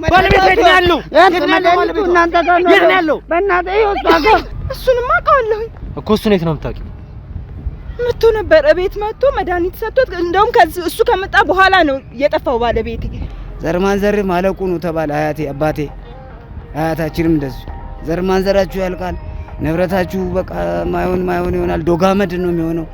ባለቤት ቤት ነው ያለው እናንተ ጋር ነው በእናትህ ይወጣው እሱንማ አውቃለሁ እኮ እሱን የት ነው የምታውቂው መጥቶ ነበር እቤት መጥቶ መድኃኒት ሰጥቶት እንደውም እሱ ከመጣ በኋላ ነው የጠፋው ባለቤቴ ዘርማን ዘር ማለቁ ነው ተባለ አያቴ አባቴ አያታችንም እንደዚህ ዘርማን ዘራችሁ ያልቃል ንብረታችሁ በቃ ማይሆን ይሆናል ዶጋመድ ነው የሚሆነው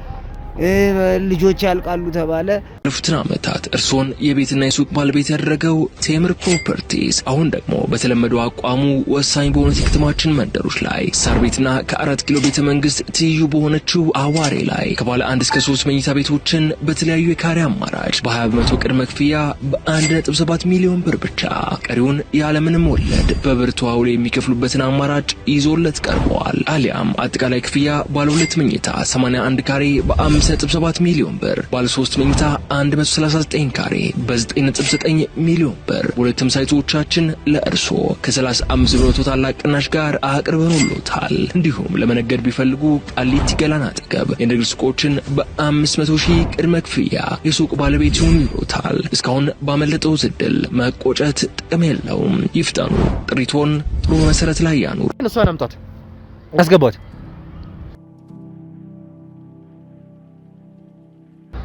ልጆች ያልቃሉ ተባለ ለፉትና አመታት እርሶን የቤትና የሱቅ ባለቤት ያደረገው ቴምር ፕሮፐርቲስ አሁን ደግሞ በተለመደው አቋሙ ወሳኝ በሆነ የከተማችን መንደሮች ላይ ሳር ቤትና ከ4 ኪሎ ቤተ መንግስት ትይዩ በሆነችው አዋሬ ላይ ከባለ 1 እስከ 3 መኝታ ቤቶችን በተለያዩ የካሬ አማራጭ በ20% ቅድመ ክፍያ በ1.7 ሚሊዮን ብር ብቻ ቀሪውን ያለምንም ወለድ በብር ተዋውለው የሚከፍሉበትን አማራጭ ይዞለት ቀርቧል። አሊያም አጠቃላይ ክፍያ ባለ 2 መኝታ 81 ካሬ በ5.7 ሚሊዮን ብር ባለ 3 መኝታ 139 ካሬ በ9.9 ሚሊዮን ብር ሁለቱም ሳይቶቻችን ለእርሶ ከ35% ታላቅ ቅናሽ ጋር አቅርበንልዎታል። እንዲሁም ለመነገድ ቢፈልጉ ቃሊቲ ገላን አጠገብ የንግድ ሱቆችን በ500,000 ቅድመ ክፍያ የሱቅ ባለቤት ይሆኑልዎታል። እስካሁን ባመለጠው ዕድል መቆጨት ጥቅም የለውም። ይፍጠኑ። ጥሪቶን ጥሩ መሰረት ላይ ያኑሩ። እሷን አምጣት አስገባት።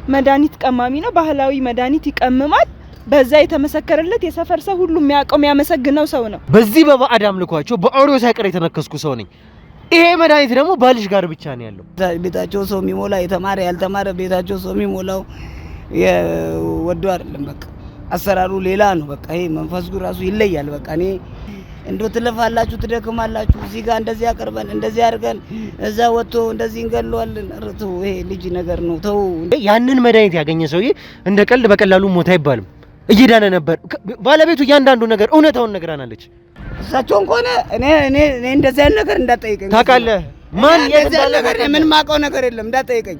መድኃኒት ቀማሚ ነው ባህላዊ መድኃኒት ይቀምማል በዛ የተመሰከረለት የሰፈር ሰው ሁሉ የሚያውቀው የሚያመሰግነው ሰው ነው። በዚህ በባዕድ አምልኳቸው በአውሬው ሳይቀር የተነከስኩ ሰው ነኝ። ይሄ መድኃኒት ደግሞ ባልሽ ጋር ብቻ ነው ያለው። ቤታቸው ሰው የሚሞላ የተማረ ያልተማረ ቤታቸው ሰው የሚሞላው ወዶ አይደለም በቃ አሰራሩ ሌላ ነው። በቃ ይሄ መንፈሱ ራሱ ይለያል። በቃ እኔ እንደው ትለፋላችሁ ትደክማላችሁ እዚህ ጋር እንደዚህ አቀርበን እንደዚህ አድርገን እዛ ወጥቶ እንደዚህ እንገለዋለን። እርቱ ይሄ ልጅ ነገር ነው ተው። ያንን መድኃኒት ያገኘ ሰውዬ እንደ ቀልድ በቀላሉ ሞት አይባልም። እየዳነ ነበር። ባለቤቱ እያንዳንዱ ነገር እውነታውን ነግራናለች። እሳቸውን ከሆነ እኔ እንደዚህ አይነት ነገር እንዳትጠይቀኝ ታውቃለህ። ማን የዚህ ነገር ምን ማውቀው ነገር የለም እንዳትጠይቀኝ።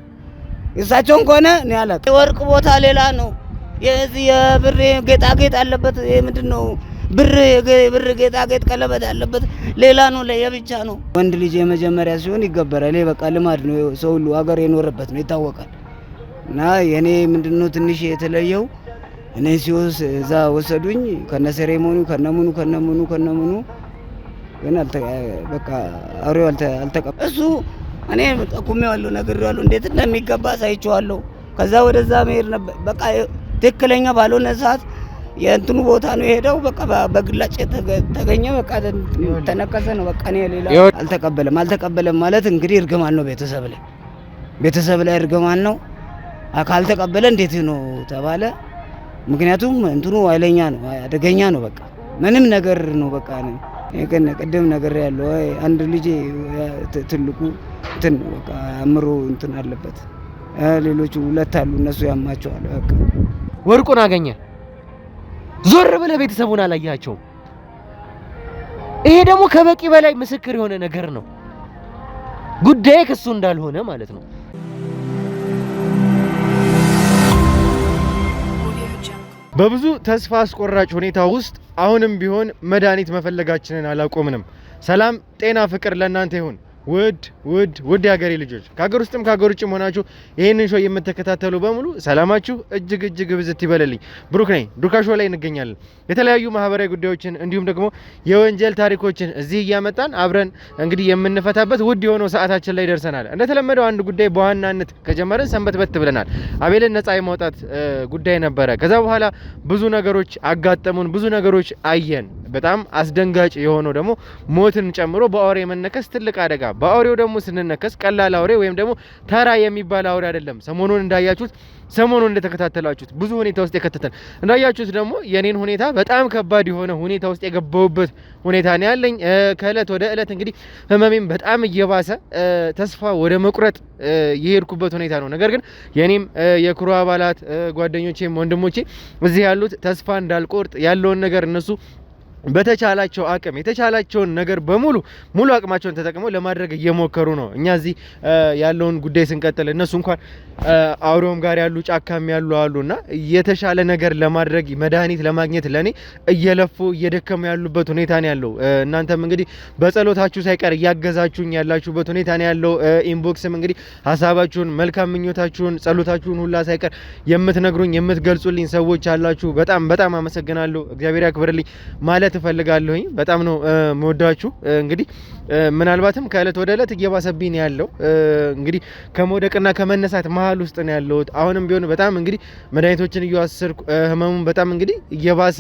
እሳቸውን ከሆነ እኔ አላት የወርቅ ቦታ ሌላ ነው። የዚህ የብር ጌጣጌጥ አለበት። ይሄ ምንድነው ብር ጌጣጌጥ ቀለበት ያለበት ሌላ ነው ለየብቻ ነው። ወንድ ልጅ የመጀመሪያ ሲሆን ይገበራል። በቃ ልማድ ነው። ሰው ሁሉ ሀገር የኖረበት ነው ይታወቃል። እና የኔ ምንድነው ትንሽ የተለየው እኔ ሲወስ እዛ ወሰዱኝ ከነሰሬሞኒ ከነሙኑ ግን በቃ አውሬው አልተቀበለ እሱ እኔ ጠቁሜዋለሁ ነግሬዋለሁ እንዴት እንደሚገባ ሳይቼዋለሁ። ከዛ ወደዛ መሄድ ነበር በቃ ትክክለኛ ባልሆነ ሰዓት የእንትኑ ቦታ ነው የሄደው። በቃ በግላጭ ተገኘ። በቃ ተነከሰ ነው በቃ እኔ ሌላ አልተቀበለም ማለት እንግዲህ እርግማን ነው ቤተሰብ ላይ እርግማን ነው። ካልተቀበለ እንዴት ነው ተባለ። ምክንያቱም እንትኑ ኃይለኛ ነው አደገኛ ነው በቃ ምንም ነገር ነው በቃ ነው። የከነ ቀደም ነገር ያለው አንድ ልጅ ትልቁ እንትን በቃ አምሮ እንትን አለበት። ሌሎቹ ሁለት አሉ እነሱ ያማቸዋል። በቃ ወርቁን አገኘ። ዞር ብለህ ቤተሰቡን አላያቸው። ይሄ ደግሞ ከበቂ በላይ ምስክር የሆነ ነገር ነው። ጉዳይ ከሱ እንዳልሆነ ማለት ነው። በብዙ ተስፋ አስቆራጭ ሁኔታ ውስጥ አሁንም ቢሆን መድኃኒት መፈለጋችንን አላቆምንም። ሰላም፣ ጤና፣ ፍቅር ለእናንተ ይሁን። ውድ የሀገሬ ልጆች ከሀገር ውስጥም ከሀገር ውጭም ሆናችሁ ይሄንን ሾው የምትከታተሉ በሙሉ ሰላማችሁ እጅግ ብዝት ይበልልኝ። ብሩክ ነኝ። ዱካ ሾው ላይ እንገኛለን። የተለያዩ ማህበራዊ ጉዳዮችን እንዲሁም ደግሞ የወንጀል ታሪኮችን እዚህ እያመጣን አብረን እንግዲህ የምንፈታበት ውድ የሆነው ሰዓታችን ላይ ደርሰናል። እንደተለመደው አንድ ጉዳይ በዋናነት ከጀመረን ሰንበት ብለናል። አቤልን ነፃ የማውጣት ጉዳይ ነበረ። ከዛ በኋላ ብዙ ነገሮች አጋጠሙን፣ ብዙ ነገሮች አየን። በጣም አስደንጋጭ የሆነው ደግሞ ሞትን ጨምሮ በአውሬ መነከስ ትልቅ አደጋ። በአውሬው ደግሞ ስንነከስ ቀላል አውሬ ወይም ደግሞ ተራ የሚባል አውሬ አይደለም። ሰሞኑን እንዳያችሁት እንደተከታተላችሁት ብዙ ሁኔታ ውስጥ የከተተን እንዳያችሁት ደግሞ የኔን ሁኔታ በጣም ከባድ የሆነ ሁኔታ ውስጥ የገባውበት ሁኔታ ነው ያለኝ። ከእለት ወደ እለት እንግዲህ ህመሜም በጣም እየባሰ ተስፋ ወደ መቁረጥ የሄድኩበት ሁኔታ ነው። ነገር ግን የኔም የክሩ አባላት ጓደኞቼም ወንድሞቼ እዚህ ያሉት ተስፋ እንዳልቆርጥ ያለውን ነገር እነሱ በተቻላቸው አቅም የተቻላቸውን ነገር በሙሉ ሙሉ አቅማቸውን ተጠቅመው ለማድረግ እየሞከሩ ነው። እኛ እዚህ ያለውን ጉዳይ ስንቀጥል እነሱ እንኳን አውሬውም ጋር ያሉ ጫካም ያሉ አሉና የተሻለ ነገር ለማድረግ መድኃኒት ለማግኘት ለኔ እየለፉ እየደከሙ ያሉበት ሁኔታ ነው ያለው። እናንተም እንግዲህ በጸሎታችሁ ሳይቀር እያገዛችሁኝ ያላችሁበት ሁኔታ ነው ያለው። ኢንቦክስም እንግዲህ ሀሳባችሁን መልካም ምኞታችሁን ጸሎታችሁን ሁላ ሳይቀር የምትነግሩኝ የምትገልጹልኝ ሰዎች አላችሁ። በጣም አመሰግናለሁ። እግዚአብሔር ያክብርልኝ ማለት እፈልጋለሁኝ። በጣም ነው መወዳችሁ። እንግዲህ ምናልባትም ከእለት ወደ እለት እየባሰብኝ ያለው እንግዲህ ከመውደቅና ከመነሳት መሀል ውስጥ ነው ያለው። አሁንም ቢሆን በጣም እንግዲህ መድኃኒቶችን እየወሰድኩ ህመሙን በጣም እንግዲህ እየባሰ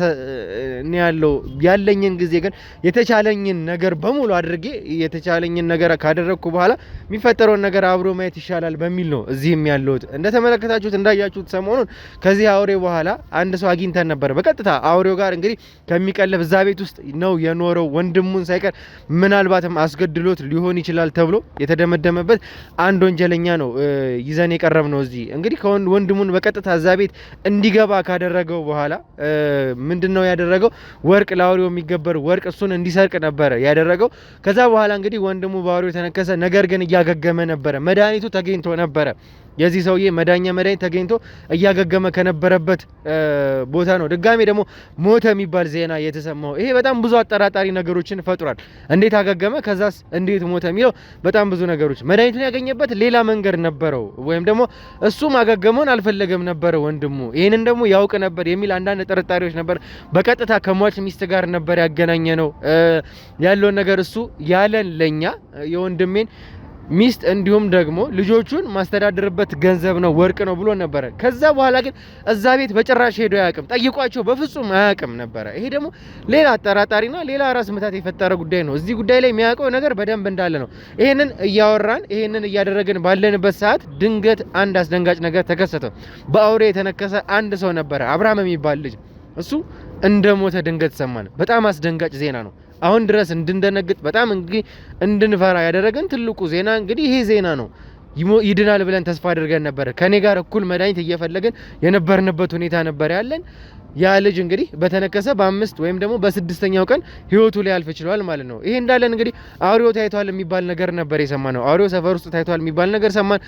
ነው ያለው። ያለኝን ጊዜ ግን የተቻለኝን ነገር በሙሉ አድርጌ የተቻለኝን ነገር ካደረግኩ በኋላ የሚፈጠረውን ነገር አብሮ ማየት ይሻላል በሚል ነው እዚህም ያለሁት። እንደተመለከታችሁት እንዳያችሁት ሰሞኑን ከዚህ አውሬ በኋላ አንድ ሰው አግኝተን ነበር። በቀጥታ አውሬው ጋር እንግዲህ ከሚቀለብ እዛ ቤት ውስጥ ነው የኖረው። ወንድሙን ሳይቀር ምናልባትም አስገድሎት ሊሆን ይችላል ተብሎ የተደመደመበት አንድ ወንጀለኛ ነው ይዘን የቀረብ ነው። እዚህ እንግዲህ ወንድሙን በቀጥታ እዛ ቤት እንዲገባ ካደረገው በኋላ ምንድነው ያደረገው? ወርቅ ለአውሬው የሚገበር ወርቅ እሱን እንዲሰርቅ ነበረ ያደረገው። ከዛ በኋላ እንግዲህ ወንድሙ በአውሬው ተነከሰ። ነገር ግን እያገገመ ነበረ። መድኃኒቱ ተገኝቶ ነበረ። የዚህ ሰውዬ መድኃኒት ተገኝቶ እያገገመ ከነበረበት ቦታ ነው ድጋሜ ደግሞ ሞተ የሚባል ዜና የተሰማው። ይሄ በጣም ብዙ አጠራጣሪ ነገሮችን ፈጥሯል። እንዴት አገገመ ከዛስ እንዴት ሞተ የሚለው በጣም ብዙ ነገሮች። መድኃኒቱን ያገኘበት ሌላ መንገድ ነበረው ወይም ደግሞ እሱ ማገገሙን አልፈለገም ነበረ ወንድሙ። ይሄንን ደግሞ ያውቅ ነበር የሚል አንዳንድ ጥርጣሬዎች ነበር። በቀጥታ ከሟች ሚስት ጋር ነበር ያገናኘ ነው ያለውን ነገር እሱ ያለን ለኛ የወንድሜን ሚስት እንዲሁም ደግሞ ልጆቹን ማስተዳደርበት ገንዘብ ነው ወርቅ ነው ብሎ ነበረ። ከዛ በኋላ ግን እዛ ቤት በጭራሽ ሄዶ አያውቅም። ጠይቋቸው በፍጹም አያውቅም ነበረ። ይሄ ደግሞ ሌላ አጠራጣሪና ሌላ ራስ ምታት የፈጠረ ጉዳይ ነው። እዚህ ጉዳይ ላይ የሚያውቀው ነገር በደንብ እንዳለ ነው። ይሄንን እያወራን ይሄንን እያደረግን ባለንበት ሰዓት ድንገት አንድ አስደንጋጭ ነገር ተከሰተ። በአውሬ የተነከሰ አንድ ሰው ነበረ፣ አብርሃም የሚባል ልጅ። እሱ እንደሞተ ድንገት ሰማን። በጣም አስደንጋጭ ዜና ነው። አሁን ድረስ እንድንደነግጥ በጣም እንግዲህ እንድንፈራ ያደረገን ትልቁ ዜና እንግዲህ ይሄ ዜና ነው። ይድናል ብለን ተስፋ አድርገን ነበር። ከኔ ጋር እኩል መድኃኒት እየፈለግን የነበርንበት ሁኔታ ነበር ያለን። ያ ልጅ እንግዲህ በተነከሰ በ5 ወይም ደግሞ በ6ኛው ቀን ህይወቱ ሊያልፍ ይችላል ማለት ነው። ይሄ እንዳለን እንግዲህ አውሬው ታይቷል የሚባል ነገር ነበር የሰማነው። አውሬው ሰፈር ውስጥ ታይቷል የሚባል ነገር ሰማን።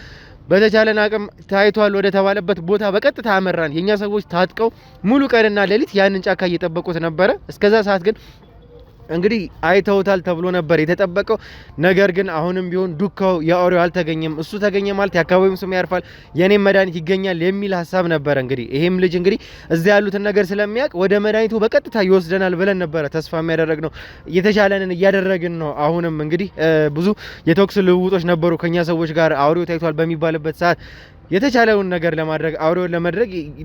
በተቻለን አቅም ታይቷል ወደ ተባለበት ቦታ በቀጥታ አመራን። የኛ ሰዎች ታጥቀው ሙሉ ቀንና ሌሊት ያንን ጫካ እየጠበቁት ነበረ። እስከዛ ሰዓት ግን እንግዲህ አይተውታል ተብሎ ነበር የተጠበቀው። ነገር ግን አሁንም ቢሆን ዱካው የአውሬው አልተገኘም። እሱ ተገኘ ማለት የአካባቢው ስም ያርፋል፣ የኔም መድኃኒት ይገኛል የሚል ሀሳብ ነበር። እንግዲህ ይሄም ልጅ እንግዲህ እዚያ ያሉትን ነገር ስለሚያውቅ ወደ መድኃኒቱ በቀጥታ ይወስደናል ብለን ነበረ ተስፋ የሚያደረግነው። የተቻለንን እያደረግን ነው። አሁንም እንግዲህ ብዙ የተኩስ ልውውጦች ነበሩ ከኛ ሰዎች ጋር አውሬው ታይቷል በሚባልበት ሰዓት የተቻለውን ነገር ለማድረግ አውሬውን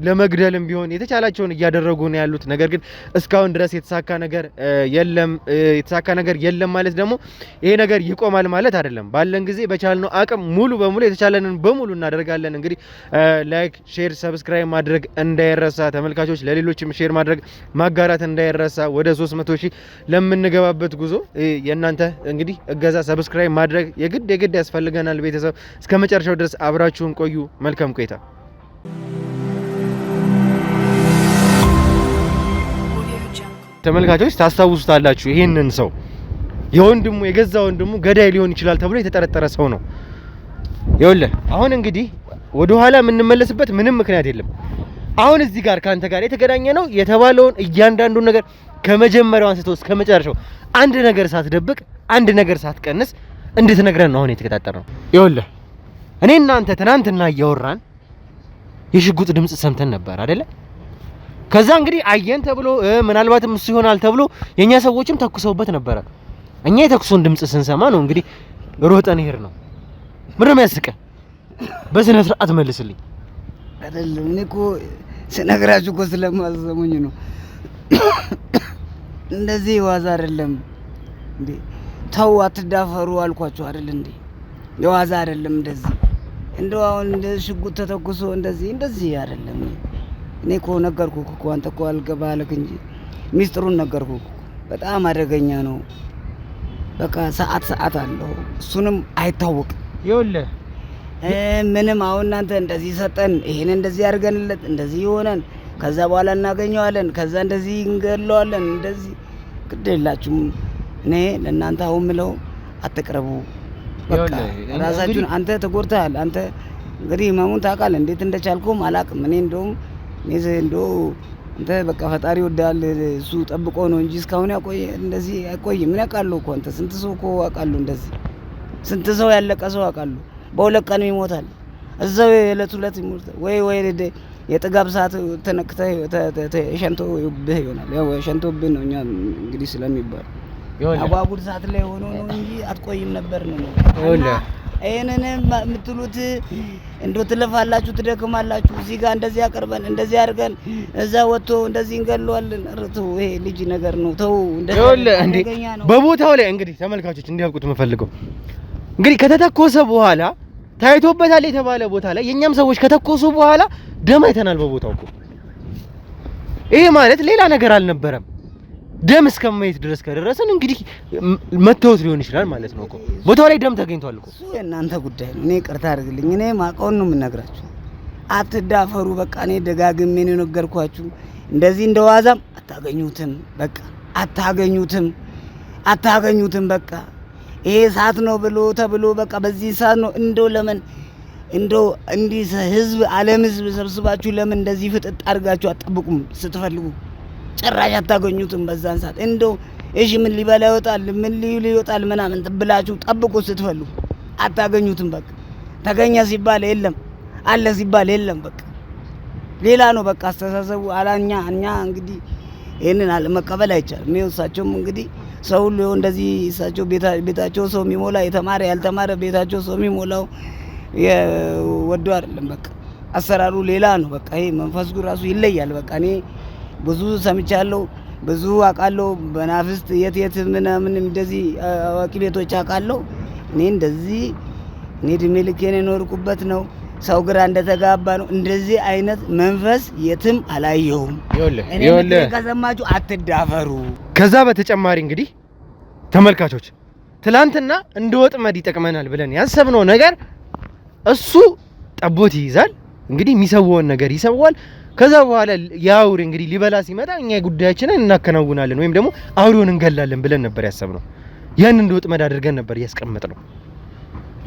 ለመግደልም ቢሆን የተቻላቸውን እያደረጉ ነው ያሉት። ነገር ግን እስካሁን ድረስ የተሳካ ነገር የለም ማለት ደግሞ ይሄ ነገር ይቆማል ማለት አይደለም። ባለን ጊዜ በቻልነው አቅም ሙሉ በሙሉ የተቻለንን በሙሉ እናደርጋለን። እንግዲህ ላይክ፣ ሼር፣ ሰብስክራይብ ማድረግ እንዳይረሳ ተመልካቾች፣ ለሌሎችም ሼር ማድረግ ማጋራት እንዳይረሳ። ወደ 300,000 ለምንገባበት ጉዞ የእናንተ እንግዲህ እገዛ ሰብስክራይብ ማድረግ የግድ ያስፈልገናል። ቤተሰብ እስከ መጨረሻው ድረስ አብራችሁን ቆዩ። መልካም ቆይታ። ተመልካቾች ታስታውሱታላችሁ፣ ይሄንን ሰው የገዛ ወንድሙ ገዳይ ሊሆን ይችላል ተብሎ የተጠረጠረ ሰው ነው። ይኸውልህ አሁን እንግዲህ ወደ ኋላ የምንመለስበት ምንም ምክንያት የለም። አሁን እዚህ ጋር ካንተ ጋር የተገናኘ ነው የተባለውን እያንዳንዱን ነገር ከመጀመሪያው አንስቶ እስከ መጨረሻው አንድ ነገር ሳትደብቅ አንድ ነገር ሳትቀንስ እንድትነግረን ነው አሁን የተከታተልነው። ይኸውልህ እኔ እናንተ ትናንትና እያወራን የሽጉጥ ድምጽ ሰምተን ነበር አይደለ? ከዛ እንግዲህ አየን ተብሎ ምናልባትም እሱ ይሆናል ተብሎ የኛ ሰዎችም ተኩሰውበት ነበረ። እኛ የተኩሱን ድምጽ ስንሰማ ነው እንግዲህ ሮጠን ሄር ነው። ምንም ያስቀ በስነ ስርዓት መልስልኝ። አይደለም እኔ እኮ ስነግራችሁ እኮ ስለማሰሙኝ ነው። እንደዚህ ዋዛ አይደለም እንዴ? ተው አትዳፈሩ አልኳችሁ አይደል እንዴ? የዋዛ አይደለም እንደዚህ። እንደው አሁን እንደ ሽጉጥ ተተኩሶ እንደዚህ አይደለም። እኔ እኮ ነገርኩህ እኮ አንተ እኮ አልገባህ እንጂ ሚስጥሩን ነገርኩህ እኮ። በጣም አደገኛ ነው። በቃ ሰዓት አለው። እሱንም አይታወቅም። ይኸውልህ ምንም አሁን እናንተ እንደዚህ ሰጠን፣ ይሄን እንደዚህ አድርገንለት እንደዚህ ይሆናል፣ ከዛ በኋላ እናገኘዋለን፣ ከዛ እንደዚህ እንገለዋለን፣ እንደዚህ ግድ የላችሁም። እኔ ለእናንተ አሁን ምለው አትቅረቡ። በቃ ራሳችሁን አንተ ተጎድተሃል። አንተ እንግዲህ ህመሙን ታውቃለህ። እንዴት እንደቻልኩም አላውቅም። እኔ እንደውም አንተ በቃ ፈጣሪ ወዳል እሱ ጠብቆ ነው እንጂ እስካሁን ያቆየ እንደዚህ አይቆይም። ምን ያውቃለሁ እኮ አንተ ስንት ሰው እኮ አውቃለሁ። እንደዚህ ስንት ሰው ያለቀ ሰው አውቃለሁ። በሁለት ቀን ይሞታል። እዛው የዕለት ሁለት ይሞታል። ወይ የጥጋብ ሰዓት ተነክተህ ሸንቶብህ ይሆናል። ያው ሸንቶብህ ነው እኛ እንግዲህ ስለሚባል አጓጉል ሰዓት ላይ ሆኖ ነው እንጂ አትቆይም ነበር ነው። ይሄንን የምትሉት እንደው ትለፋላችሁ፣ ትደክማላችሁ። እዚህ ጋር እንደዚህ አቀርበን እንደዚህ አድርገን እዛ ወጥቶ እንደዚህ እንገለዋለን። ተው፣ ይሄ ልጅ ነገር ነው። ተው፣ እንደዚህ በቦታው ላይ እንግዲህ ተመልካቾች እንዲያውቁት የምፈልገው እንግዲህ ከተተኮሰ በኋላ ታይቶበታል የተባለ ቦታ ላይ የኛም ሰዎች ከተኮሱ በኋላ ደም አይተናል በቦታው እኮ። ይሄ ማለት ሌላ ነገር አልነበረም። ደም እስከማየት ድረስ ከደረሰን እንግዲህ መተውት ሊሆን ይችላል ማለት ነው እኮ። ቦታው ላይ ደም ተገኝቷል እኮ። እሱ የእናንተ ጉዳይ ነው። እኔ ይቅርታ አድርግልኝ። እኔ ማውቀውን ነው የምነግራችሁ። አትዳፈሩ። በቃ እኔ ደጋግሜ ነው የነገርኳችሁ። እንደዚህ እንደዋዛም አታገኙትም። በቃ አታገኙትም። በቃ ይሄ ሰዓት ነው ተብሎ በቃ በዚህ ሰዓት ነው ለምን እንዲህ ህዝብ ዓለም ህዝብ ሰብስባችሁ ለምን እንደዚህ ፍጥጥ አድርጋችሁ አትጠብቁም? ስትፈልጉ ጭራሽ አታገኙትም። በዛን ሰዓት እሺ ምን ሊበላ ይወጣል ምን ሊወጣል ምናምን ብላችሁ ጠብቁ። ስትፈልጉ አታገኙትም። በቃ ተገኘ ሲባል የለም፣ አለ ሲባል የለም። በቃ ሌላ ነው በቃ አስተሳሰቡ። እኛ እንግዲህ ይሄንን አለመቀበል አይቻልም። እሳቸውም እንግዲህ ሰው ሁሉ እንደዚህ እሳቸው ቤታቸው ሰው የሚሞላ የተማረ ያልተማረ ቤታቸው ሰው የሚሞላው ወዶ አይደለም። በቃ አሰራሩ ሌላ ነው። በቃ ይሄ መንፈሱ ራሱ ይለያል። በቃ እኔ ብዙ ሰምቻለሁ፣ ብዙ አውቃለሁ። በናፍስት የት ምናምን እንደዚህ አዋቂ ቤቶች አውቃለሁ። እንደዚህ እድሜ ልኬን የኖርኩበት ነው። ሰው ግራ እንደተጋባ ነው። እንደዚህ አይነት መንፈስ የትም አላየሁም። ይኸውልህ ከሰማችሁ አትዳፈሩ። ከዛ በተጨማሪ እንግዲህ ተመልካቾች ትላንትና እንደ ወጥመድ ይጠቅመናል ብለን ያሰብነው ነገር እሱ ጠቦት ይይዛል። እንግዲህ የሚሰዋውን ነገር ይሰዋል። ከዛ በኋላ ያውር እንግዲህ ሊበላ ሲመጣ እኛ ጉዳያችንን እናከናውናለን ወይም ደግሞ አውሬውን እንገላለን ብለን ነበር ያሰብነው። ያን እንደ ወጥመድ አድርገን ነበር ያስቀመጥነው።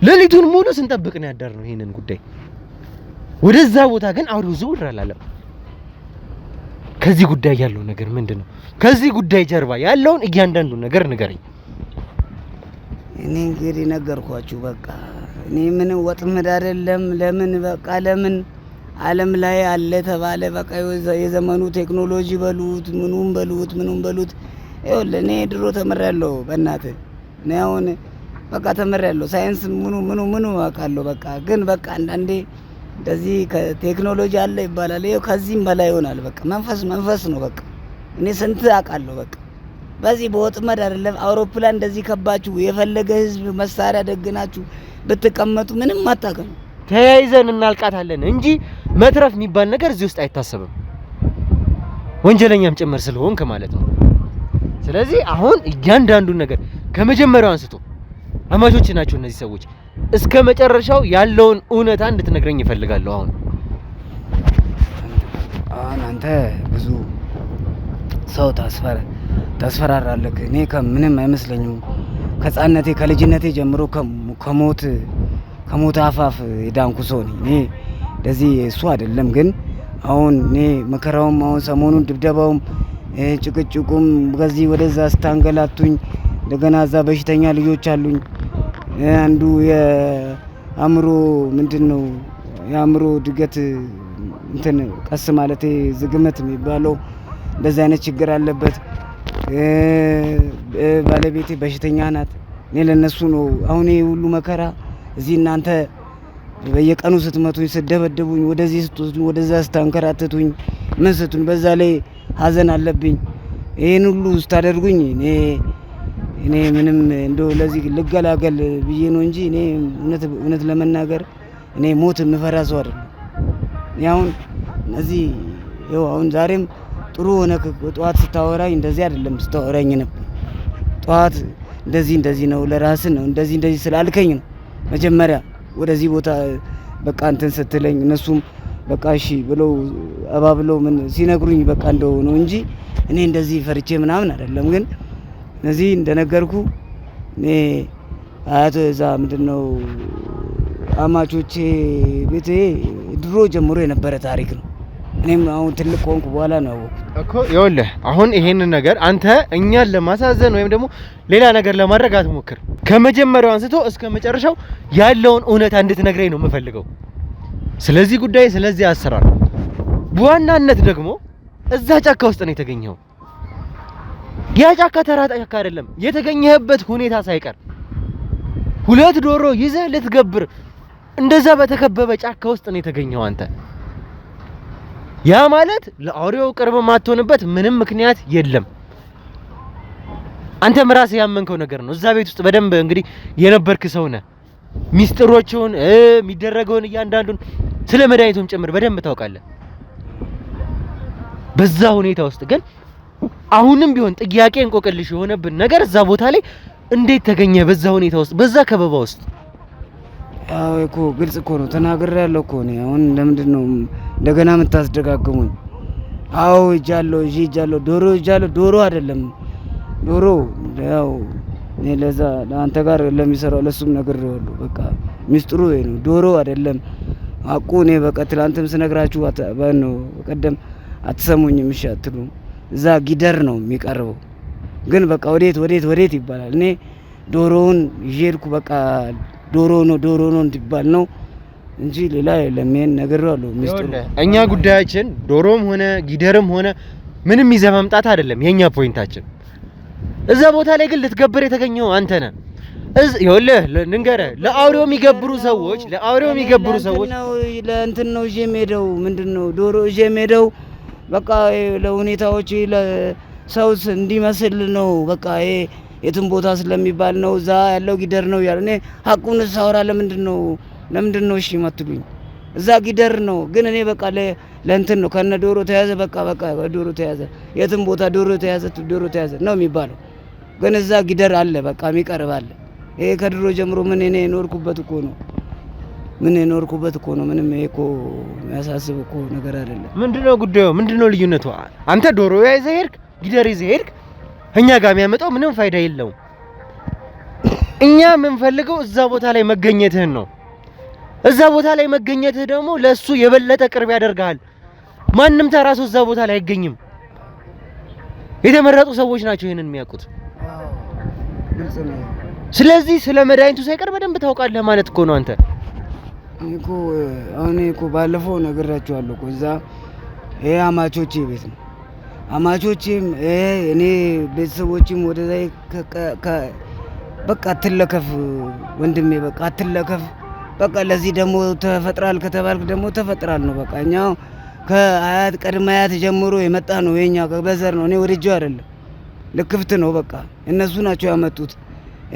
ሌሊቱን ሙሉ ስንጠብቅ ነው ያደርነው ይሄንን ጉዳይ። ወደዛ ቦታ ግን አውሬው ዝውር አላለም። ከዚህ ጉዳይ ያለው ነገር ምንድነው? ከዚህ ጉዳይ ጀርባ ያለውን እያንዳንዱን ነገር ንገረኝ። እኔ እንግዲህ ነገርኳችሁ። በቃ እኔ ምን ወጥመድ አይደለም። ለምን ዓለም ላይ አለ ተባለ። በቃ የዘመኑ ቴክኖሎጂ በሉት ምኑም በሉት ይኸውልህ እኔ ድሮ ተምሬያለሁ። በእናትህ እኔ አሁን በቃ ተምሬያለሁ። ሳይንስ ምኑ አውቃለሁ። በቃ ግን በቃ አንዳንዴ እንደዚህ ከቴክኖሎጂ አለ ይባላል። ይኸው ከዚህም በላይ ይሆናል። በቃ መንፈስ ነው። በቃ እኔ ስንት አውቃለሁ። በቃ በዚህ በወጥመድ አይደለም አውሮፕላን እንደዚህ ከባችሁ የፈለገ ህዝብ መሳሪያ ደግናችሁ ብትቀመጡ ምንም አታገኙ። ተያይዘን እናልቃታለን እንጂ መትረፍ የሚባል ነገር እዚህ ውስጥ አይታሰብም። ወንጀለኛም ጭምር ስለሆንክ ማለት ነው። ስለዚህ አሁን እያንዳንዱን ነገር ከመጀመሪያው አንስቶ አማቾች ናቸው እነዚህ ሰዎች እስከ መጨረሻው ያለውን እውነታ እንድትነግረኝ ይፈልጋለሁ። አሁን አንተ ብዙ ሰው ታስፈራራለህ። እኔ ከምንም አይመስለኝም። ከጻነቴ ከልጅነቴ ጀምሮ ከሞት አፋፍ የዳንኩ ሰው ነኝ። እኔ እንደዚህ እሱ አይደለም ግን አሁን እኔ መከራውም አሁን ሰሞኑን ድብደባውም ጭቅጭቁም ከዚህ ወደዛ ስታንገላቱኝ እንደገና እዛ በሽተኛ ልጆች አሉኝ። አንዱ የአእምሮ ምንድነው የአእምሮ ድገት እንትን ቀስ ማለት ዝግመት የሚባለው እንደዛ አይነት ችግር አለበት። ባለቤቴ በሽተኛ ናት። እኔ ለነሱ ነው አሁን ይሄ ሁሉ መከራ። እዚህ እናንተ በየቀኑ ስትመቱኝ፣ ስትደበደቡኝ፣ ወደዚህ ስትወስዱኝ፣ ወደዛ ስታንከራተቱኝ ምን ስትሉኝ፣ በዛ ላይ ሀዘን አለብኝ። ይሄን ሁሉ ስታደርጉኝ እኔ ምንም እንደው ለዚህ ልገላገል ብዬ ነው እንጂ እኔ እውነት ለመናገር እኔ ሞት የምፈራ ሰው አይደለም። አሁን እዚህ ይኸው አሁን ዛሬም ጥሩ ሆነ። ጠዋት ስታወራኝ እንደዚህ አይደለም ስታወራኝ ነበር። ጠዋት እንደዚህ ነው ለራስህ ነው እንደዚህ ስላልከኝ ነው መጀመሪያ ወደዚህ ቦታ በቃ እንትን ስትለኝ እነሱም በቃ እሺ ብለው አባብለው ምን ሲነግሩኝ በቃ እንደው ነው እንጂ እኔ እንደዚህ ፈርቼ ምናምን አይደለም። ግን እነዚህ እንደነገርኩ እኔ አያቶ እዛ ምንድነው አማቾቼ ቤቴ ድሮ ጀምሮ የነበረ ታሪክ ነው። እኔም አሁን ትልቅ ሆንኩ በኋላ ነው እኮ ይኸውልህ፣ አሁን ይሄንን ነገር አንተ እኛን ለማሳዘን ወይም ደግሞ ሌላ ነገር ለማድረግ አትሞክር። ከመጀመሪያው አንስቶ እስከ መጨረሻው ያለውን እውነታ እንድትነግረኝ ነው የምፈልገው። ስለዚህ ጉዳይ፣ ስለዚህ አሰራር በዋናነት ደግሞ እዛ ጫካ ውስጥ ነው የተገኘው። ያ ጫካ ተራ ጫካ አይደለም፣ የተገኘህበት ሁኔታ ሳይቀር 2 ዶሮ ይዘህ ልትገብር እንደዛ በተከበበ ጫካ ውስጥ ነው የተገኘው አንተ። ያ ማለት ለአውሬው ቅርብ ማትሆንበት ምንም ምክንያት የለም። አንተም ራስህ ያመንከው ነገር ነው። እዛ ቤት ውስጥ በደንብ እንግዲህ የነበርክ ሰው ነህ። ሚስጥሮቹን የሚደረገውን እያንዳንዱን ስለ መድኃኒቱም ጭምር በደንብ ታውቃለህ። በዛ ሁኔታ ውስጥ ግን አሁንም ቢሆን ጥያቄ እንቆቅልሽ የሆነብን ነገር እዛ ቦታ ላይ እንዴት ተገኘ? በዛ ሁኔታ ውስጥ፣ በዛ ከበባ ውስጥ ያው እኮ ግልጽ እኮ ነው ተናግሬያለሁ እኮ ነው። አሁን ለምንድን ነው እንደገና የምታስደጋግሙኝ? አዎ እጃለሁ ዶሮ አይደለም ዶሮ ያው እኔ ለዛ አንተ ጋር ለሚሰራው ለሱም ነግሬዋለሁ። በቃ ሚስጥሩ ይሄ ነው፣ ዶሮ አይደለም አቁ። እኔ በቃ ትላንትም ስነግራችሁ ነው በቀደም አትሰሙኝም፣ እሺ አትሉም። እዛ ጊደር ነው የሚቀርበው፣ ግን በቃ ወዴት ይባላል። እኔ ዶሮውን ይሄድኩ በቃ ዶሮ ነው እንዲባል ነው እንጂ ሌላ የለም። ይሄን ነግሬዋለሁ ሚስጥሩ። እኛ ጉዳያችን ዶሮም ሆነ ጊደርም ሆነ ምንም ይዘህ መምጣት አይደለም የኛ ፖይንታችን። እዛ ቦታ ላይ ግን ልትገብር የተገኘው አንተ ነህ። ይኸውልህ ልንገርህ፣ ለአውሬው የሚገብሩ ሰዎች ነው ለእንትን ነው እጄ ሄደው ምንድነው ዶሮ እጄ ሄደው በቃ ለሁኔታዎች ለሰውስ እንዲመስል ነው። በቃ ይሄ የትም ቦታ ስለሚባል ነው እዛ ያለው ጊደር ነው ያለ። እኔ ሀቁን ሳወራ ለምንድን ነው እሺ የማትሉኝ? እዛ ጊደር ነው፣ ግን እኔ በቃ ለእንትን ነው ከነ ዶሮ ተያዘ። በቃ ዶሮ ተያዘ፣ የትም ቦታ ዶሮ ተያዘ ነው የሚባለው። ግን እዛ ጊደር አለ፣ በቃ የሚቀርብ አለ። ይሄ ከድሮ ጀምሮ ምን እኔ የኖርኩበት እኮ ነው። ምንም ይሄ እኮ የሚያሳስብ እኮ ነገር አይደለም። ምንድነው ጉዳዩ? ምንድነው ልዩነቱ? አንተ ዶሮ ይዘህ ሄድክ፣ ጊደር ይዘህ ሄድክ፣ እኛ ጋር የሚያመጣው ምንም ፋይዳ የለውም። እኛ የምንፈልገው እዛ ቦታ ላይ መገኘትህን ነው። እዛ ቦታ ላይ መገኘትህ ደግሞ ለሱ የበለጠ ቅርብ ያደርጋል። ማንም ተራ ሰው እዛ ቦታ ላይ አይገኝም። የተመረጡ ሰዎች ናቸው ይሄንን የሚያውቁት። ስለዚህ ስለ መድኃኒቱ ሳይቀር በደንብ ታውቃለህ ማለት እኮ ነው አንተ። አሁን እኮ ባለፈው ነግራችኋለሁ እኮ እዛ ይሄ አማቾቼ ቤት ነው። አማቾቼም እኔ ቤተሰቦችም ወደዛ በቃ አትለከፍ ወንድሜ፣ በቃ አትለከፍ። በቃ ለዚህ ደግሞ ተፈጥራል ከተባልክ ደግሞ ተፈጥራል ነው። በቃ እኛው ከአያት ቀድመ አያት ጀምሮ የመጣ ነው የኛ በዘር ነው። እኔ ወድጄው አይደለም፣ ልክፍት ነው። በቃ እነሱ ናቸው ያመጡት።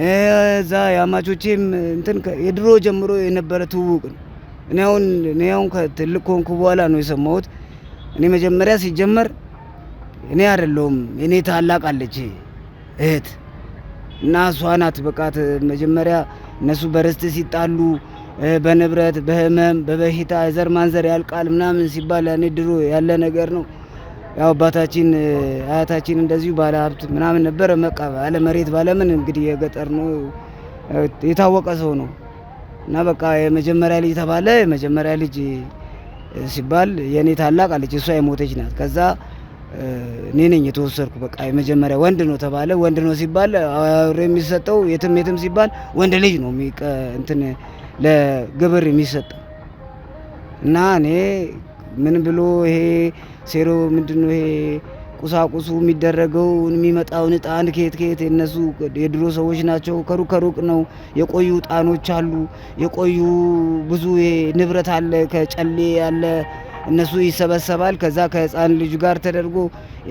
እዛ የአማቾቼም እንትን የድሮ ጀምሮ የነበረ ትውውቅ ነው። እኔ አሁን ከትልቅ ሆንኩ በኋላ ነው የሰማሁት። እኔ መጀመሪያ ሲጀመር እኔ አይደለሁም፣ እኔ ታላቅ አለች እህት እና እሷ ናት። በቃ መጀመሪያ እነሱ በርስት ሲጣሉ በንብረት በህመም በበሽታ ዘር ማንዘር ያልቃል ምናምን ሲባል እኔ ድሮ ያለ ነገር ነው። ያው አባታችን አያታችን እንደዚሁ ባለ ሀብት ምናምን ነበረ። መቃ ባለ መሬት ባለ ምን እንግዲህ የገጠር ነው የታወቀ ሰው ነው። እና በቃ የመጀመሪያ ልጅ ተባለ። የመጀመሪያ ልጅ ሲባል የኔ ታላቅ አለች፣ እሷ የሞተች ናት። ከዛ እኔ ነኝ የተወሰድኩ። በቃ የመጀመሪያ ወንድ ነው ተባለ። ወንድ ነው ሲባል አውሬ የሚሰጠው የትም ሲባል ወንድ ልጅ ነው እንትን ለግብር የሚሰጠው። እና እኔ ምን ብሎ ይሄ ሴሮ ምንድነው ይሄ ቁሳቁሱ የሚደረገው የሚመጣውን እጣን ከየት እነሱ የድሮ ሰዎች ናቸው። ከሩቅ ነው የቆዩ ጣኖች አሉ፣ የቆዩ ብዙ ንብረት አለ፣ ከጨሌ ያለ እነሱ ይሰበሰባል። ከዛ ከህፃን ልጅ ጋር ተደርጎ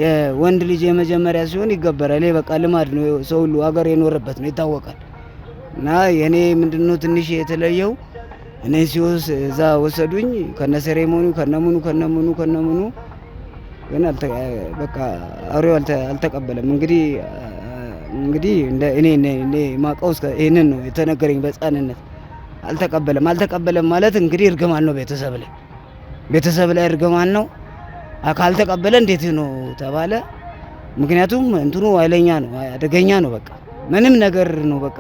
የወንድ ልጅ የመጀመሪያ ሲሆን ይገበራል። በቃ ልማድ ነው፣ ሰው ሁሉ ሀገር የኖረበት ነው፣ ይታወቃል። እና የኔ ምንድነው ትንሽ የተለየው እኔ እዛ ወሰዱኝ ከነ ሴሬሞኒው ከነምኑ ግን በቃ አውሬው አልተቀበለም። እንግዲህ እንደ እኔ ማቀው ይሄንን ነው የተነገረኝ በህፃንነት። አልተቀበለም ማለት እንግዲህ እርግማን ነው ቤተሰብ ላይ እርግማን ነው። ካልተቀበለ እንዴት ነው ተባለ። ምክንያቱም እንትኑ ኃይለኛ ነው፣ አደገኛ ነው። በቃ ምንም ነገር ነው። በቃ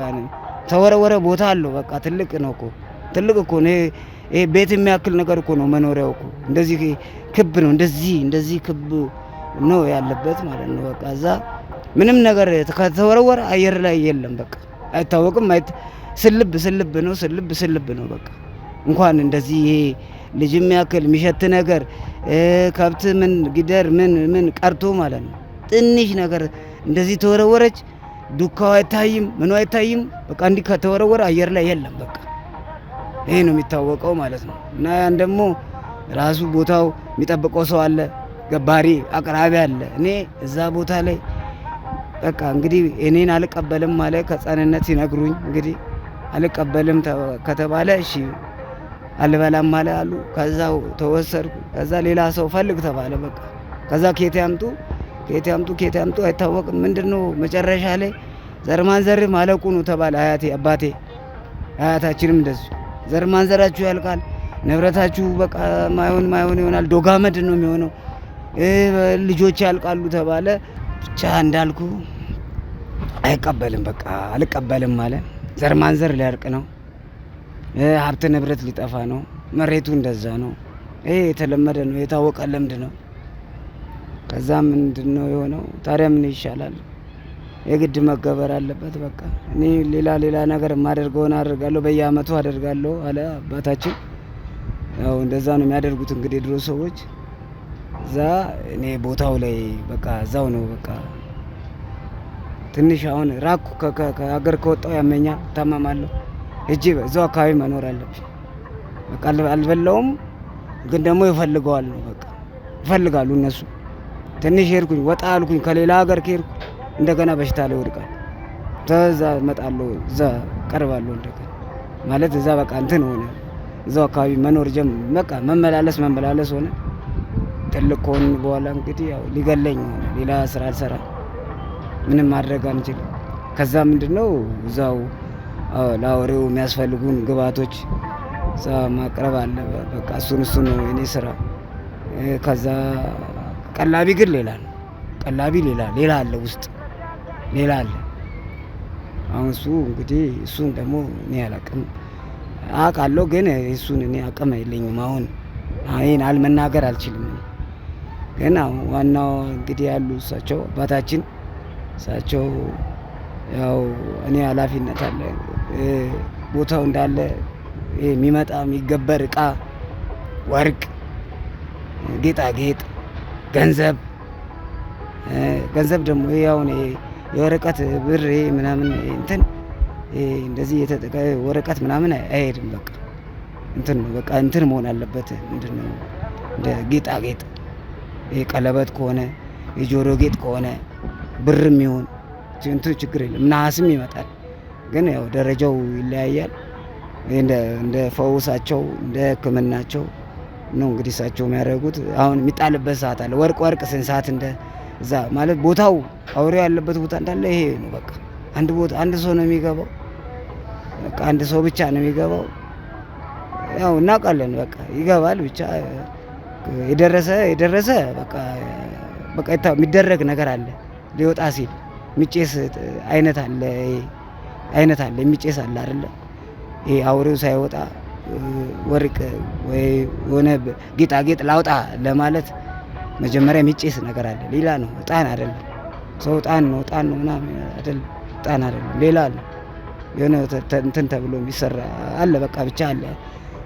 ተወረወረ ቦታ አለው። በቃ ትልቅ ነው እኮ ትልቅ እኮ ነው። ይሄ ቤት የሚያክል ነገር እኮ ነው መኖሪያው እኮ። እንደዚህ ክብ ነው፣ እንደዚህ ክብ ነው ያለበት ማለት ነው። በቃ እዛ ምንም ነገር ከተወረወረ አየር ላይ የለም። በቃ አይታወቅም። ስልብ ነው። በቃ እንኳን እንደዚህ ይሄ ልጅ የሚያክል የሚሸት ነገር ከብት ምን ጊደር ምን ቀርቶ ማለት ነው። ትንሽ ነገር እንደዚህ ተወረወረች፣ ዱካው አይታይም፣ ምኑ አይታይም። በቃ እንዲህ ከተወረወረ አየር ላይ የለም። በቃ ይሄ ነው የሚታወቀው ማለት ነው። እና ያን ደግሞ ራሱ ቦታው የሚጠብቀው ሰው አለ፣ ገባሪ አቅራቢ አለ። እኔ እዛ ቦታ ላይ በቃ እንግዲህ እኔን አልቀበልም ማለት ከህፃንነት ሲነግሩኝ እንግዲህ አልቀበልም ከተባለ እሺ አልበላም ማለት አሉ። ከዛው ተወሰድኩ። ከዛ ሌላ ሰው ፈልግ ተባለ። በቃ ከዛ ኬት ያምጡ አይታወቅም። ምንድነው መጨረሻ ላይ ዘርማንዘር ማለቁ ነው ተባለ። አባቴ አያታችንም እንደዚህ ዘርማንዘራችሁ ያልቃል፣ ንብረታችሁ በቃ ማይሆን ይሆናል፣ ዶጋመድ ነው የሚሆነው፣ ልጆች ያልቃሉ ተባለ። ብቻ እንዳልኩ አይቀበልም። በቃ አልቀበልም ማለት ዘርማንዘር ሊያርቅ ነው፣ ሀብት ንብረት ሊጠፋ ነው፣ መሬቱ እንደዛ ነው። ይሄ የተለመደ ነው፣ የታወቀ ልምድ ነው። ከዛ ምንድነው የሆነው ታዲያ? ምን ይሻላል? የግድ መገበር አለበት። በቃ እኔ ሌላ ነገር የማደርገውን አደርጋለሁ፣ በየአመቱ አደርጋለሁ አለ አባታችን። ያው እንደዛ ነው የሚያደርጉት እንግዲህ ድሮ ሰዎች። እዛ እኔ ቦታው ላይ በቃ እዛው ነው በቃ ትንሽ አሁን ራኩ ከሀገር ከወጣው ያመኛል፣ ታመማለሁ። እጄ እዛው አካባቢ መኖር አለብኝ። በቃ አልበላውም፣ ግን ደግሞ ይፈልገዋል ነው በቃ ይፈልጋሉ እነሱ። ትንሽ ሄድኩኝ፣ ወጣ አልኩኝ፣ ከሌላ ሀገር ከሄድኩ እንደገና በሽታ ላይ ወድቃል። እዛ እመጣለሁ፣ እዛ ቀርባለሁ እንደገና ማለት እዛ በቃ እንትን ሆነ። እዛው አካባቢ መኖር በቃ መመላለስ ሆነ። ትልቅ ከሆን በኋላ እንግዲህ ያው ሊገለኝ ሆነ። ሌላ ስራ አልሰራ፣ ምንም ማድረግ አንችልም። ከዛ ምንድነው እዛው ለአውሬው የሚያስፈልጉን ግብአቶች እዛ ማቅረብ አለ። በቃ እሱን ነው የኔ ስራ። ከዛ ቀላቢ ግን ሌላ ነው። ቀላቢ ሌላ አለ፣ ውስጥ ሌላ አለ። አሁን እሱ እንግዲህ እሱን ደግሞ እኔ አላቅም፣ አውቃለሁ ግን እሱን እኔ አቅም የለኝም። አሁን ይሄን አልመናገር አልችልም። ግን አሁን ዋናው እንግዲህ ያሉ እሳቸው አባታችን፣ እሳቸው ያው እኔ ኃላፊነት አለ ቦታው እንዳለ የሚመጣ የሚገበር እቃ፣ ወርቅ፣ ጌጣጌጥ፣ ገንዘብ ደግሞ ያው የወረቀት ብር ምናምን እንትን እንደዚህ ወረቀት ምናምን አይሄድም። በቃ እንትን ነው በቃ እንትን መሆን አለበት። ምንድነው እንደ ጌጣጌጥ ቀለበት ከሆነ የጆሮ ጌጥ ከሆነ ብርም ይሁን እንትን ችግር የለም። ነሐስም ይመጣል፣ ግን ያው ደረጃው ይለያያል። እንደ ፈውሳቸው እንደ ሕክምናቸው ነው እንግዲህ እሳቸው የሚያደርጉት። አሁን የሚጣልበት ሰዓት አለ። ወርቅ ስንት ሰዓት እንደ እዛ ማለት ቦታው አውሬው ያለበት ቦታ እንዳለ ይሄ ነው። በቃ አንድ ሰው ነው የሚገባው። በቃ አንድ ሰው ብቻ ነው የሚገባው። ያው እናውቃለን። በቃ ይገባል ብቻ የደረሰ በቃ የሚደረግ ነገር አለ። ሊወጣ ሲል የሚጨስ አይነት አለ የሚጨስ አለ አይደለ? ይሄ አውሬው ሳይወጣ ወርቅ ወይ የሆነ ጌጣጌጥ ላውጣ ለማለት መጀመሪያ የሚጨስ ነገር አለ። ሌላ ነው፣ እጣን አይደለም። ሰው እጣን ነው ምናምን አይደለም፣ እጣን አይደለም፣ ሌላ አለ። የሆነ እንትን ተብሎ የሚሰራ አለ። በቃ ብቻ አለ፣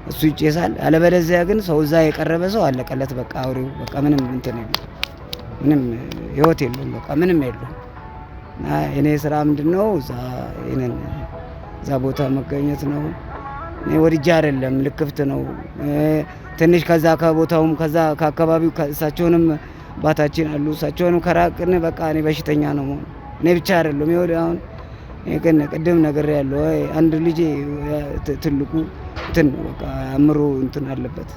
እሱ ይጨሳል። አለበለዚያ ግን ሰው እዛ የቀረበ ሰው አለቀለት። በቃ አውሬው በቃ ምንም እንትን ምንም ህይወት የለውም። በቃ ምንም የለውም። እና የኔ ስራ ምንድነው እዛ ቦታ መገኘት ነው። እኔ ወድጄ አይደለም፣ ልክፍት ነው ትንሽ። ከዛ ከቦታውም ከዛ ከአካባቢው እሳቸውንም አባታችን አሉ። እሳቸውንም ከራቅን በቃ እኔ በሽተኛ ነው መሆን። እኔ ብቻ አይደለም ይወድ አሁን ግን ቅድም ነገር ያለው አንድ ልጅ ትልቁ እንትን በቃ አእምሮ እንትን አለበት።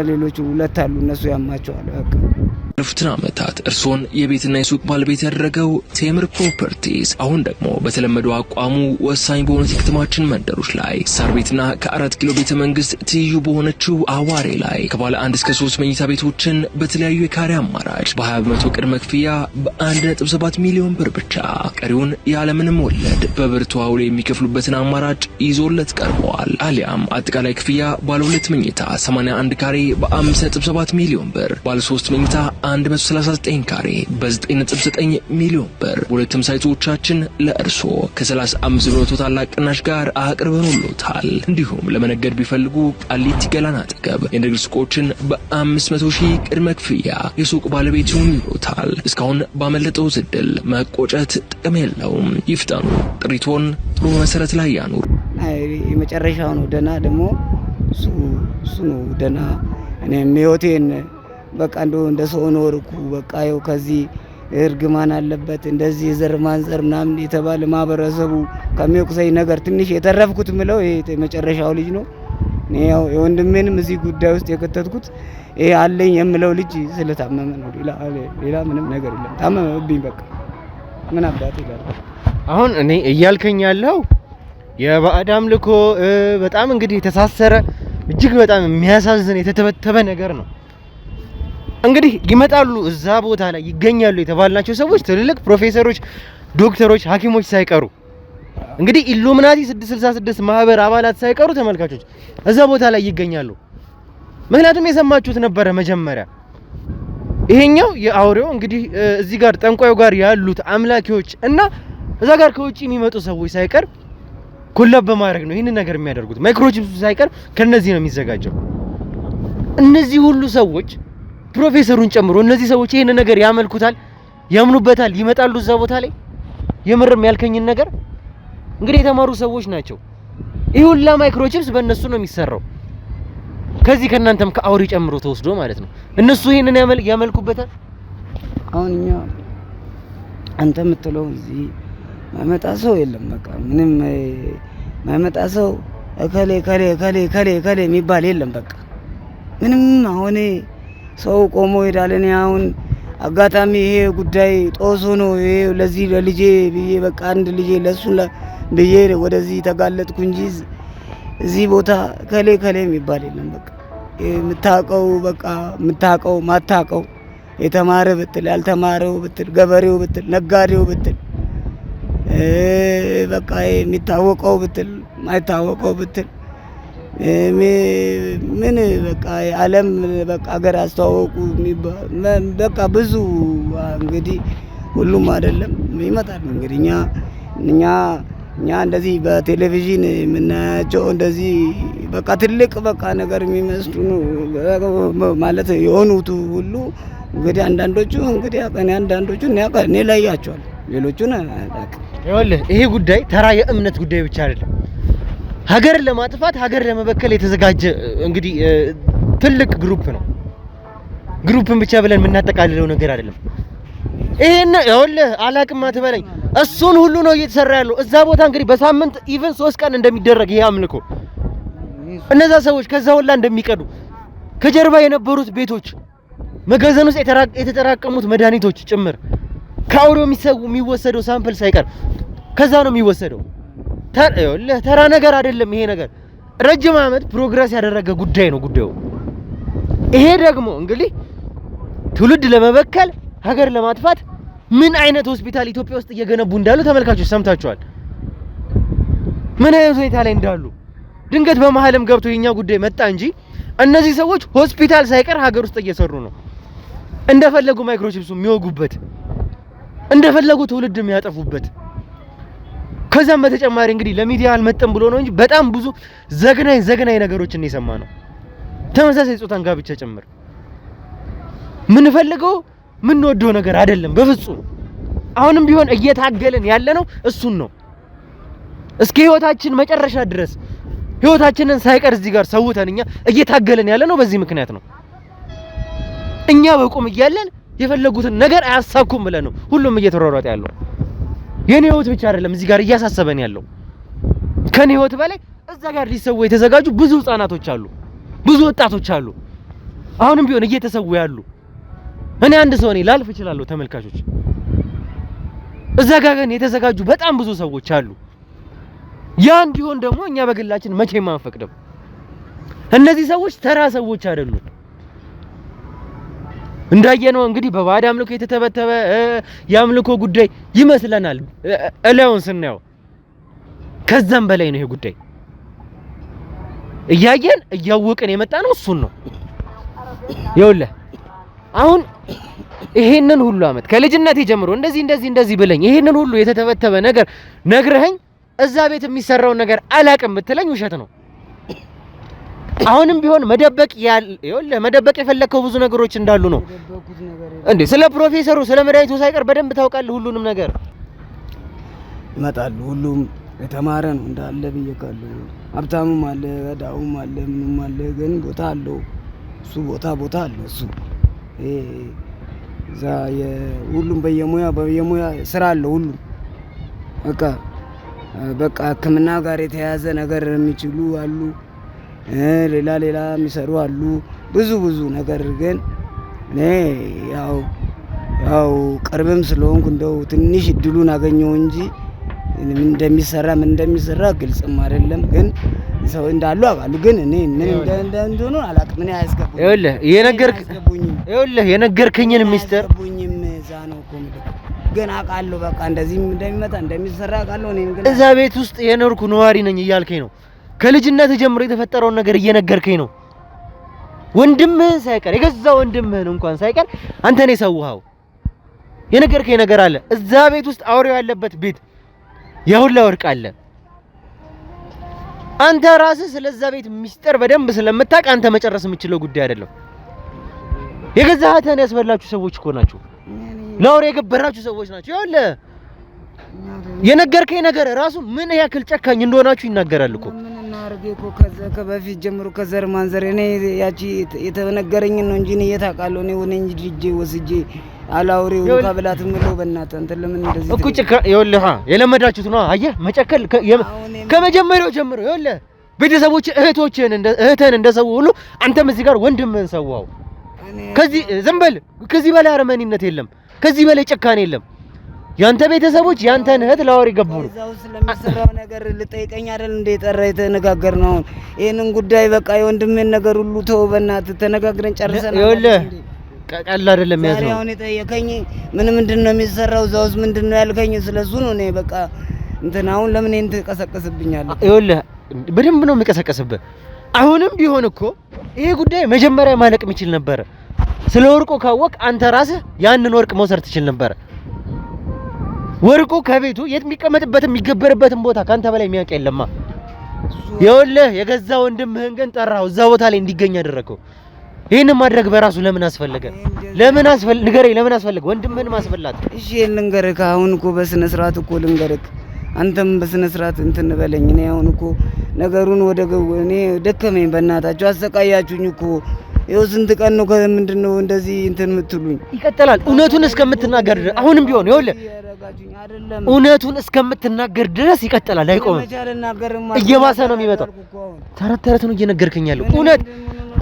ሌሎቹ ሁለት አሉ፣ እነሱ ያማቸዋል። በቃ ለፉትን ዓመታት እርሶን የቤትና የሱቅ ባለቤት ያደረገው ቴምር ፕሮፐርቲስ አሁን ደግሞ በተለመደው አቋሙ ወሳኝ በሆኑ የከተማችን መንደሮች ላይ ሳር ቤትና ከ4 ኪሎ ቤተ መንግስት ትይዩ በሆነችው አዋሬ ላይ ከባለ 1 እስከ 3 መኝታ ቤቶችን በተለያዩ የካሬ አማራጭ በ20% ቅድመ ክፍያ በ1.7 ሚሊዮን ብር ብቻ ቀሪውን ያለምንም ወለድ በብር ተዋውለው የሚከፍሉበትን አማራጭ ይዞለት ቀርቧል። አሊያም አጠቃላይ ክፍያ ባለ 2 መኝታ 81 ካሬ በ5.7 ሚሊዮን ብር፣ ባለ 3 መኝታ 139 ካሬ በ9.9 ሚሊዮን ብር ሁለቱም ሳይቶቻችን ለእርሶ ከ35% ታላቅ ቅናሽ ጋር አቅርበንሎታል። እንዲሁም ለመነገድ ቢፈልጉ ቃሊቲ ገላን አጠገብ የንግድ ሱቆችን በ500,000 ቅድመ ክፍያ የሱቅ ባለቤት ይሆኑታል። እስካሁን ባመለጠው ዕድል መቆጨት ጥቅም የለውም። ይፍጠኑ። ጥሪቶን ጥሩ መሰረት ላይ ያኑሩ። የመጨረሻው ነው ደና ደግሞ እሱ ነው ደና እኔም ህይወቴን በቃ እንደ ሰው ኖርኩ። በቃ ይኸው ከዚህ እርግማን አለበት እንደዚህ ዘር ማንዘር ምናምን የተባለ ማህበረሰቡ ከሚወቅሰኝ ነገር ትንሽ የተረፍኩት ምለው ይሄ መጨረሻው ልጅ ነው። እኔ ያው የወንድሜንም እዚህ ጉዳይ ውስጥ የከተትኩት ይሄ አለኝ የምለው ልጅ ስለታመመ ነው። ሌላ ምንም ነገር የለም። ታመመብኝ በቃ ምን አባቴ ይላል። አሁን እኔ እያልከኝ ያለው የባዕድ አምልኮ በጣም እንግዲህ የተሳሰረ እጅግ በጣም የሚያሳዝን የተተበተበ ነገር ነው። እንግዲህ ይመጣሉ እዛ ቦታ ላይ ይገኛሉ የተባልናቸው ሰዎች ትልልቅ ፕሮፌሰሮች፣ ዶክተሮች፣ ሐኪሞች ሳይቀሩ እንግዲህ ኢሉሚናቲ 666 ማህበር አባላት ሳይቀሩ ተመልካቾች እዛ ቦታ ላይ ይገኛሉ። ምክንያቱም የሰማችሁት ነበረ መጀመሪያ ይሄኛው የአውሬው እንግዲህ እዚህ ጋር ጠንቋዩ ጋር ያሉት አምላኪዎች እና እዛ ጋር ከውጪ የሚመጡ ሰዎች ሳይቀር ኮላብ በማድረግ ነው ይሄንን ነገር የሚያደርጉት። ማይክሮቺፕስ ሳይቀር ከነዚህ ነው የሚዘጋጀው። እነዚህ ሁሉ ሰዎች ፕሮፌሰሩን ጨምሮ እነዚህ ሰዎች ይሄን ነገር ያመልኩታል፣ ያምኑበታል፣ ይመጣሉ እዛ ቦታ ላይ። የምርም ያልከኝን ነገር እንግዲህ የተማሩ ሰዎች ናቸው። ይሄ ሁላ ማይክሮቺፕስ በእነሱ ነው የሚሰራው። ከዚህ ከእናንተም ከአውሪ ጨምሮ ተወስዶ ማለት ነው። እነሱ ይሄንን ያመልኩበታል። አሁን እኛ አንተ የምትለው እዚህ ማይመጣ ሰው የለም። በቃ ምንም ማይመጣ ሰው ከሌ የሚባል የለም። በቃ ምንም አሁን ሰው ቆሞ ሄዳል። እኔ አሁን አጋጣሚ ይሄ ጉዳይ ጦሶ ነው ይሄ ለዚህ ለልጄ ብዬ በቃ አንድ ልጄ ለሱ ብዬ ወደዚህ ተጋለጥኩ እንጂ እዚህ ቦታ ከሌ የሚባል የለም። በቃ የምታውቀው በቃ የምታውቀው ማታውቀው የተማረ ብትል ያልተማረው ብትል ገበሬው ብትል ነጋዴው ብትል በቃ የሚታወቀው ብትል ማይታወቀው ብትል ምን በቃ ዓለም በቃ ሀገር አስተዋወቁ በቃ ብዙ እንግዲህ ሁሉም አይደለም ይመጣል። እንግዲህ እኛ እንደዚህ በቴሌቪዥን የምናያቸው እንደዚህ በቃ ትልቅ በቃ ነገር የሚመስሉ ማለት የሆኑት ሁሉ እንግዲህ አንዳንዶቹ እንግዲህ አንዳንዶቹ እኔ ላያቸዋል፣ ሌሎቹን አላውቅም። ይኸውልህ ይሄ ጉዳይ ተራ የእምነት ጉዳይ ብቻ አይደለም። ሀገርን ለማጥፋት ሀገር ለመበከል የተዘጋጀ እንግዲህ ትልቅ ግሩፕ ነው። ግሩፕን ብቻ ብለን የምናጠቃልለው ነገር አይደለም። ይሄን ይኸውልህ አላቅም አትበለኝ። እሱን ሁሉ ነው እየተሰራ ያለው እዛ ቦታ። እንግዲህ በሳምንት ኢቭን 3 ቀን እንደሚደረግ ይሄ አምልኮ እነዛ ሰዎች ከዛ ሁላ እንደሚቀዱ ከጀርባ የነበሩት ቤቶች፣ መጋዘን ውስጥ የተጠራቀሙት መድኃኒቶች ጭምር ከአውሬው የሚወሰደው ሳምፕል ሳይቀር ከዛ ነው የሚወሰደው። ተራ ነገር አይደለም ይሄ ነገር። ረጅም ዓመት ፕሮግረስ ያደረገ ጉዳይ ነው ጉዳዩ። ይሄ ደግሞ እንግዲህ ትውልድ ለመበከል ሀገር ለማጥፋት ምን አይነት ሆስፒታል ኢትዮጵያ ውስጥ እየገነቡ እንዳሉ ተመልካቾች ሰምታችኋል። ምን አይነት ሁኔታ ላይ እንዳሉ ድንገት በመሀልም ገብቶ የኛ ጉዳይ መጣ እንጂ እነዚህ ሰዎች ሆስፒታል ሳይቀር ሀገር ውስጥ እየሰሩ ነው። እንደፈለጉ ማይክሮቺፕሱ የሚወጉበት፣ እንደፈለጉ ትውልድ የሚያጠፉበት። ከዛም በተጨማሪ እንግዲህ ለሚዲያ አልመጣም ብሎ ነው እንጂ በጣም ብዙ ዘግናኝ ነገሮችን የሰማ ነው። ተመሳሳይ ጾታን ጋብቻ ጭምር ምን ፈልገው ምን ወደው ነገር አይደለም በፍጹም። አሁንም ቢሆን እየታገልን ያለነው እሱን ነው። እስከ ህይወታችን መጨረሻ ድረስ ህይወታችንን ሳይቀር እዚህ ጋር ሰውተን እኛ እየታገልን ያለነው በዚህ ምክንያት ነው። እኛ በቁም እያለን የፈለጉትን ነገር አያሳኩም ብለን ነው ሁሉም እየተሯሯጠ ያለው። የኔ ህይወት ብቻ አይደለም እዚህ ጋር እያሳሰበን ያለው። ከኔ ህይወት በላይ እዛ ጋር ሊሰው የተዘጋጁ ብዙ ህፃናቶች አሉ፣ ብዙ ወጣቶች አሉ። አሁንም ቢሆን እየተሰው ያሉ እኔ አንድ ሰው ነኝ ላልፍ እችላለሁ ተመልካቾች። እዛ ጋር ግን የተዘጋጁ በጣም ብዙ ሰዎች አሉ። ያ እንዲሆን ደግሞ እኛ በግላችን መቼም አንፈቅድም። እነዚህ ሰዎች ተራ ሰዎች አይደሉም። እንዳየነው እንግዲህ በባዕድ አምልኮ የተተበተበ የአምልኮ ጉዳይ ይመስለናል እላዩን ስናየው። ከዛም በላይ ነው ይሄ ጉዳይ። እያየን እያወቅን የመጣ ነው እሱን ነው። ይኸውልህ አሁን ይሄንን ሁሉ አመት ከልጅነቴ ጀምሮ እንደዚህ ብለኝ ይሄንን ሁሉ የተተበተበ ነገር ነግረኸኝ እዛ ቤት የሚሰራውን ነገር አላቅም ብትለኝ ውሸት ነው። አሁንም ቢሆን መደበቅ የፈለከው ብዙ ነገሮች እንዳሉ ነው እንዴ። ስለ ፕሮፌሰሩ ስለ መድኃኒቱ ሳይቀር በደንብ ታውቃለህ ሁሉንም ነገር። ይመጣሉ ሁሉም የተማረ ነው እንዳለ ብዬካለሁ። ሀብታሙም አለ ዳውም አለ ምንም አለ፣ ግን ቦታ አለው እሱ ቦታ አለው እሱ እዛ ሁሉም በየሙያ ስራ አለው ሁሉም በቃ ሕክምና ጋር የተያያዘ ነገር የሚችሉ አሉ፣ ሌላ የሚሰሩ አሉ፣ ብዙ ነገር። ግን እኔ ያው ቅርብም ስለሆንኩ እንደው ትንሽ እድሉን አገኘው እንጂ ምን እንደሚሰራ ግልጽም አይደለም። ግን ሰው እንዳሉ አውቃለሁ፣ ግን እኔ ምን እንደሆነ አላውቅም። ምን ያስገቡኝ ይኸውልህ የነገርከኝን ሚስጥር እዛ ነው እኮ ግን አውቃለሁ። በቃ እንደዚህም እንደሚመጣ እንደሚሰራ አውቃለሁ። እኔ ግን እዛ ቤት ውስጥ የኖርኩ ነዋሪ ነኝ እያልከኝ ነው። ከልጅነት ጀምሮ የተፈጠረውን ነገር እየነገርከኝ ነው። ወንድምህን ሳይቀር የገዛ ወንድምህን እንኳን ሳይቀር አንተ ነህ የሰውኸው። የነገርከኝ ነገር አለ። እዛ ቤት ውስጥ አውሬው ያለበት ቤት ያሁላ ወርቅ አለ። አንተ ራስህ ስለዛ ቤት ሚስጥር በደንብ ስለምታውቅ አንተ መጨረስ የምችለው ጉዳይ አይደለም። የገዛ እህትህን ያስበላችሁ ሰዎች እኮ ናቸው። ለአውሬ የገበራችሁ ሰዎች ናቸው። ይኸውልህ የነገርከኝ ነገር ራሱ ምን ያክል ጨካኝ እንደሆናችሁ ይናገራል እኮ። ምን እናርግ እኮ ከበፊት ጀምሮ ከዘር ማንዘር እኔ ያቺ የተነገረኝ ነው እንጂ እኔ የታውቃለሁ። እኔ ወነኝ ልጅ ወስጄ አላውሬው ካብላት ምለው በእናትህ እንትን ለምን እንደዚህ እኮ ይኸውልህ የለመዳችሁት ነው። አየህ መጨከል ከመጀመሪያው ጀምሮ ይኸውልህ ቤተሰቦች እህትህን እንደሰው ሁሉ አንተም እዚህ ጋር ወንድምህን ሰዋው። ከዚህ ዝም በል። ከዚህ በላይ አረመኔነት የለም። ከዚህ በላይ ጨካኔ የለም። ያንተ ቤተሰቦች ያንተን እህት ለአውሬ ገበሩ። እዛው ስለሚሰራው ነገር ልጠይቀኝ አይደል እንደ ጠራ የተነጋገርነው። ይሄንን ጉዳይ በቃ የወንድሜን ነገር ሁሉ ተው በእናትህ ተነጋግረን ጨርሰናል። ይኸውልህ ቀላል አይደለም ያዝ ነው። አሁን የጠየቀኝ ምንድነው የሚሰራው እዛው ውስጥ ምንድነው ያልከኝ ስለሱ ነው። እኔ በቃ እንትን አሁን ለምን እንት ተቀሰቀስብኛለህ? ይኸውልህ በደንብ ነው የሚቀሰቀስብህ። አሁንም ቢሆን እኮ ይሄ ጉዳይ መጀመሪያ ማለቅ የሚችል ነበር። ስለ ወርቁ ካወቅ አንተ ራስህ ያንን ወርቅ መውሰድ ትችል ነበር። ወርቁ ከቤቱ የት የሚቀመጥበት የሚገበርበትን ቦታ ካንተ በላይ የሚያውቅ የለማ። ይኸውልህ የገዛ ወንድምህን ግን ጠራው እዛ ቦታ ላይ እንዲገኝ አደረገው። ይሄንን ማድረግ በራሱ ለምን አስፈለገ? ንገረኝ፣ ለምን አስፈለገ ወንድምህን ማስበላት? እሺ ልንገርህ፣ አሁን እኮ በስነ ስርዓት እኮ ልንገርህ፣ አንተም በስነ ስርዓት እንትን በለኝ። እኔ አሁን እኮ ነገሩን እኔ ደከመኝ። በእናታችሁ አሰቃያችሁኝ እኮ። ይኸው ስንት ቀን ነው ከምንድነው እንደዚህ እንትን የምትሉኝ? ይቀጥላል እውነቱን እስከምትናገር ድረስ። አሁንም ቢሆን ይኸውልህ እውነቱን እስከምትናገር ድረስ ይቀጥላል፣ አይቆምም። እየባሰ ነው የሚመጣው። ተረት ነው እየነገርከኝ ያለው።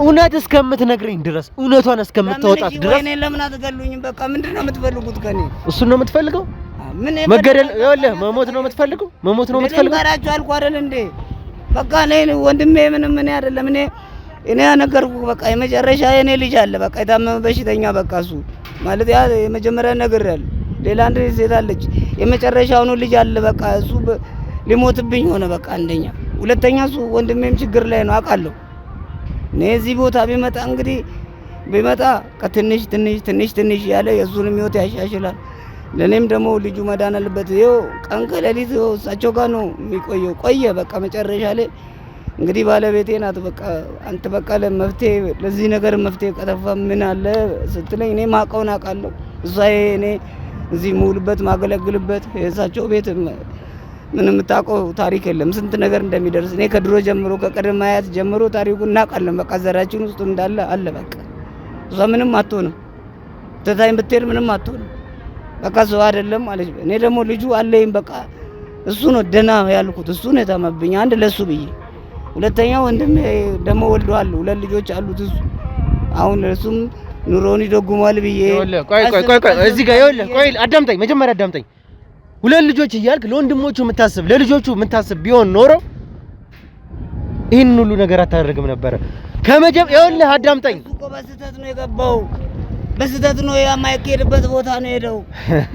እውነት እስከምትነግረኝ ድረስ እውነቷን እስከምታወጣት ድረስ እኔ ለምን አትገሉኝም? በቃ ምንድነው የምትፈልጉት ከኔ? እሱን ነው የምትፈልገው? መገደል? ይኸውልህ መሞት ነው የምትፈልገው? መሞት ነው የምትፈልገው? ነገራችሁ አልኩ አይደል እንዴ? በቃ እኔ ወንድሜ ምንም እኔ አይደለም እኔ ነገርኩህ። በቃ የመጨረሻ የኔ ልጅ አለ፣ በቃ የታመመ በሽተኛ። በቃ እሱ ማለት ያ የመጀመሪያ ነገር ያለ ሌላ አንድ ሴት አለች። የመጨረሻው ልጅ አለ፣ በቃ እሱ ሊሞትብኝ ሆነ። በቃ አንደኛ፣ ሁለተኛ እሱ ወንድሜም ችግር ላይ ነው አውቃለሁ። እኔ እዚህ ቦታ ቢመጣ ከትንሽ ያለ የእሱንም ህይወት ያሻሽላል። ለኔም ደግሞ ልጁ መዳን አለበት። ይኸው ቀን ከሌሊት እሳቸው ጋር ነው የሚቆየው። ቆየ በቃ መጨረሻ ላይ እንግዲህ ባለቤቴ ናት። በቃ አንተ በቃ ለዚህ ነገር መፍትሄ ቀጠፋ ምን አለ ስትለኝ እኔ ማውቀውን አውቃለሁ። እሷ እኔ እዚህ ሙሉበት ማገለግልበት የእሳቸው ቤት ምንም የምታውቀው ታሪክ የለም። ስንት ነገር እንደሚደርስ እኔ ከድሮ ጀምሮ ከቀደም አያት ጀምሮ ታሪኩን እናውቃለን። በቃ ዘራችን ውስጥ እንዳለ አለ። በቃ እሷ ምንም አትሆንም። ተታይም ብትሄድ ምንም አትሆንም። በቃ ሰው አይደለም አለች። እኔ ደግሞ ልጁ አለኝ። በቃ እሱ ነው ደና ያልኩት። እሱ ነው የታመብኝ። አንድ ለሱ ብዬ፣ ሁለተኛ ወንድሜ ደግሞ ወልዷል። 2 ልጆች አሉት እሱ። አሁን እሱም ኑሮን ይደጉማል ብዬ ቆይ እዚህ ጋር ይኸውልህ፣ ቆይ አዳምጠኝ፣ መጀመሪያ አዳምጠኝ። ሁለት ልጆች እያልክ ለወንድሞቹ የምታስብ ለልጆቹ የምታስብ ቢሆን ኖሮ ይሄን ሁሉ ነገር አታደርግም ነበር። ይኸውልህ አዳምጠኝ። እኮ በስህተት ነው የገባው፣ በስህተት ነው የማይኬድበት ቦታ ነው ሄደው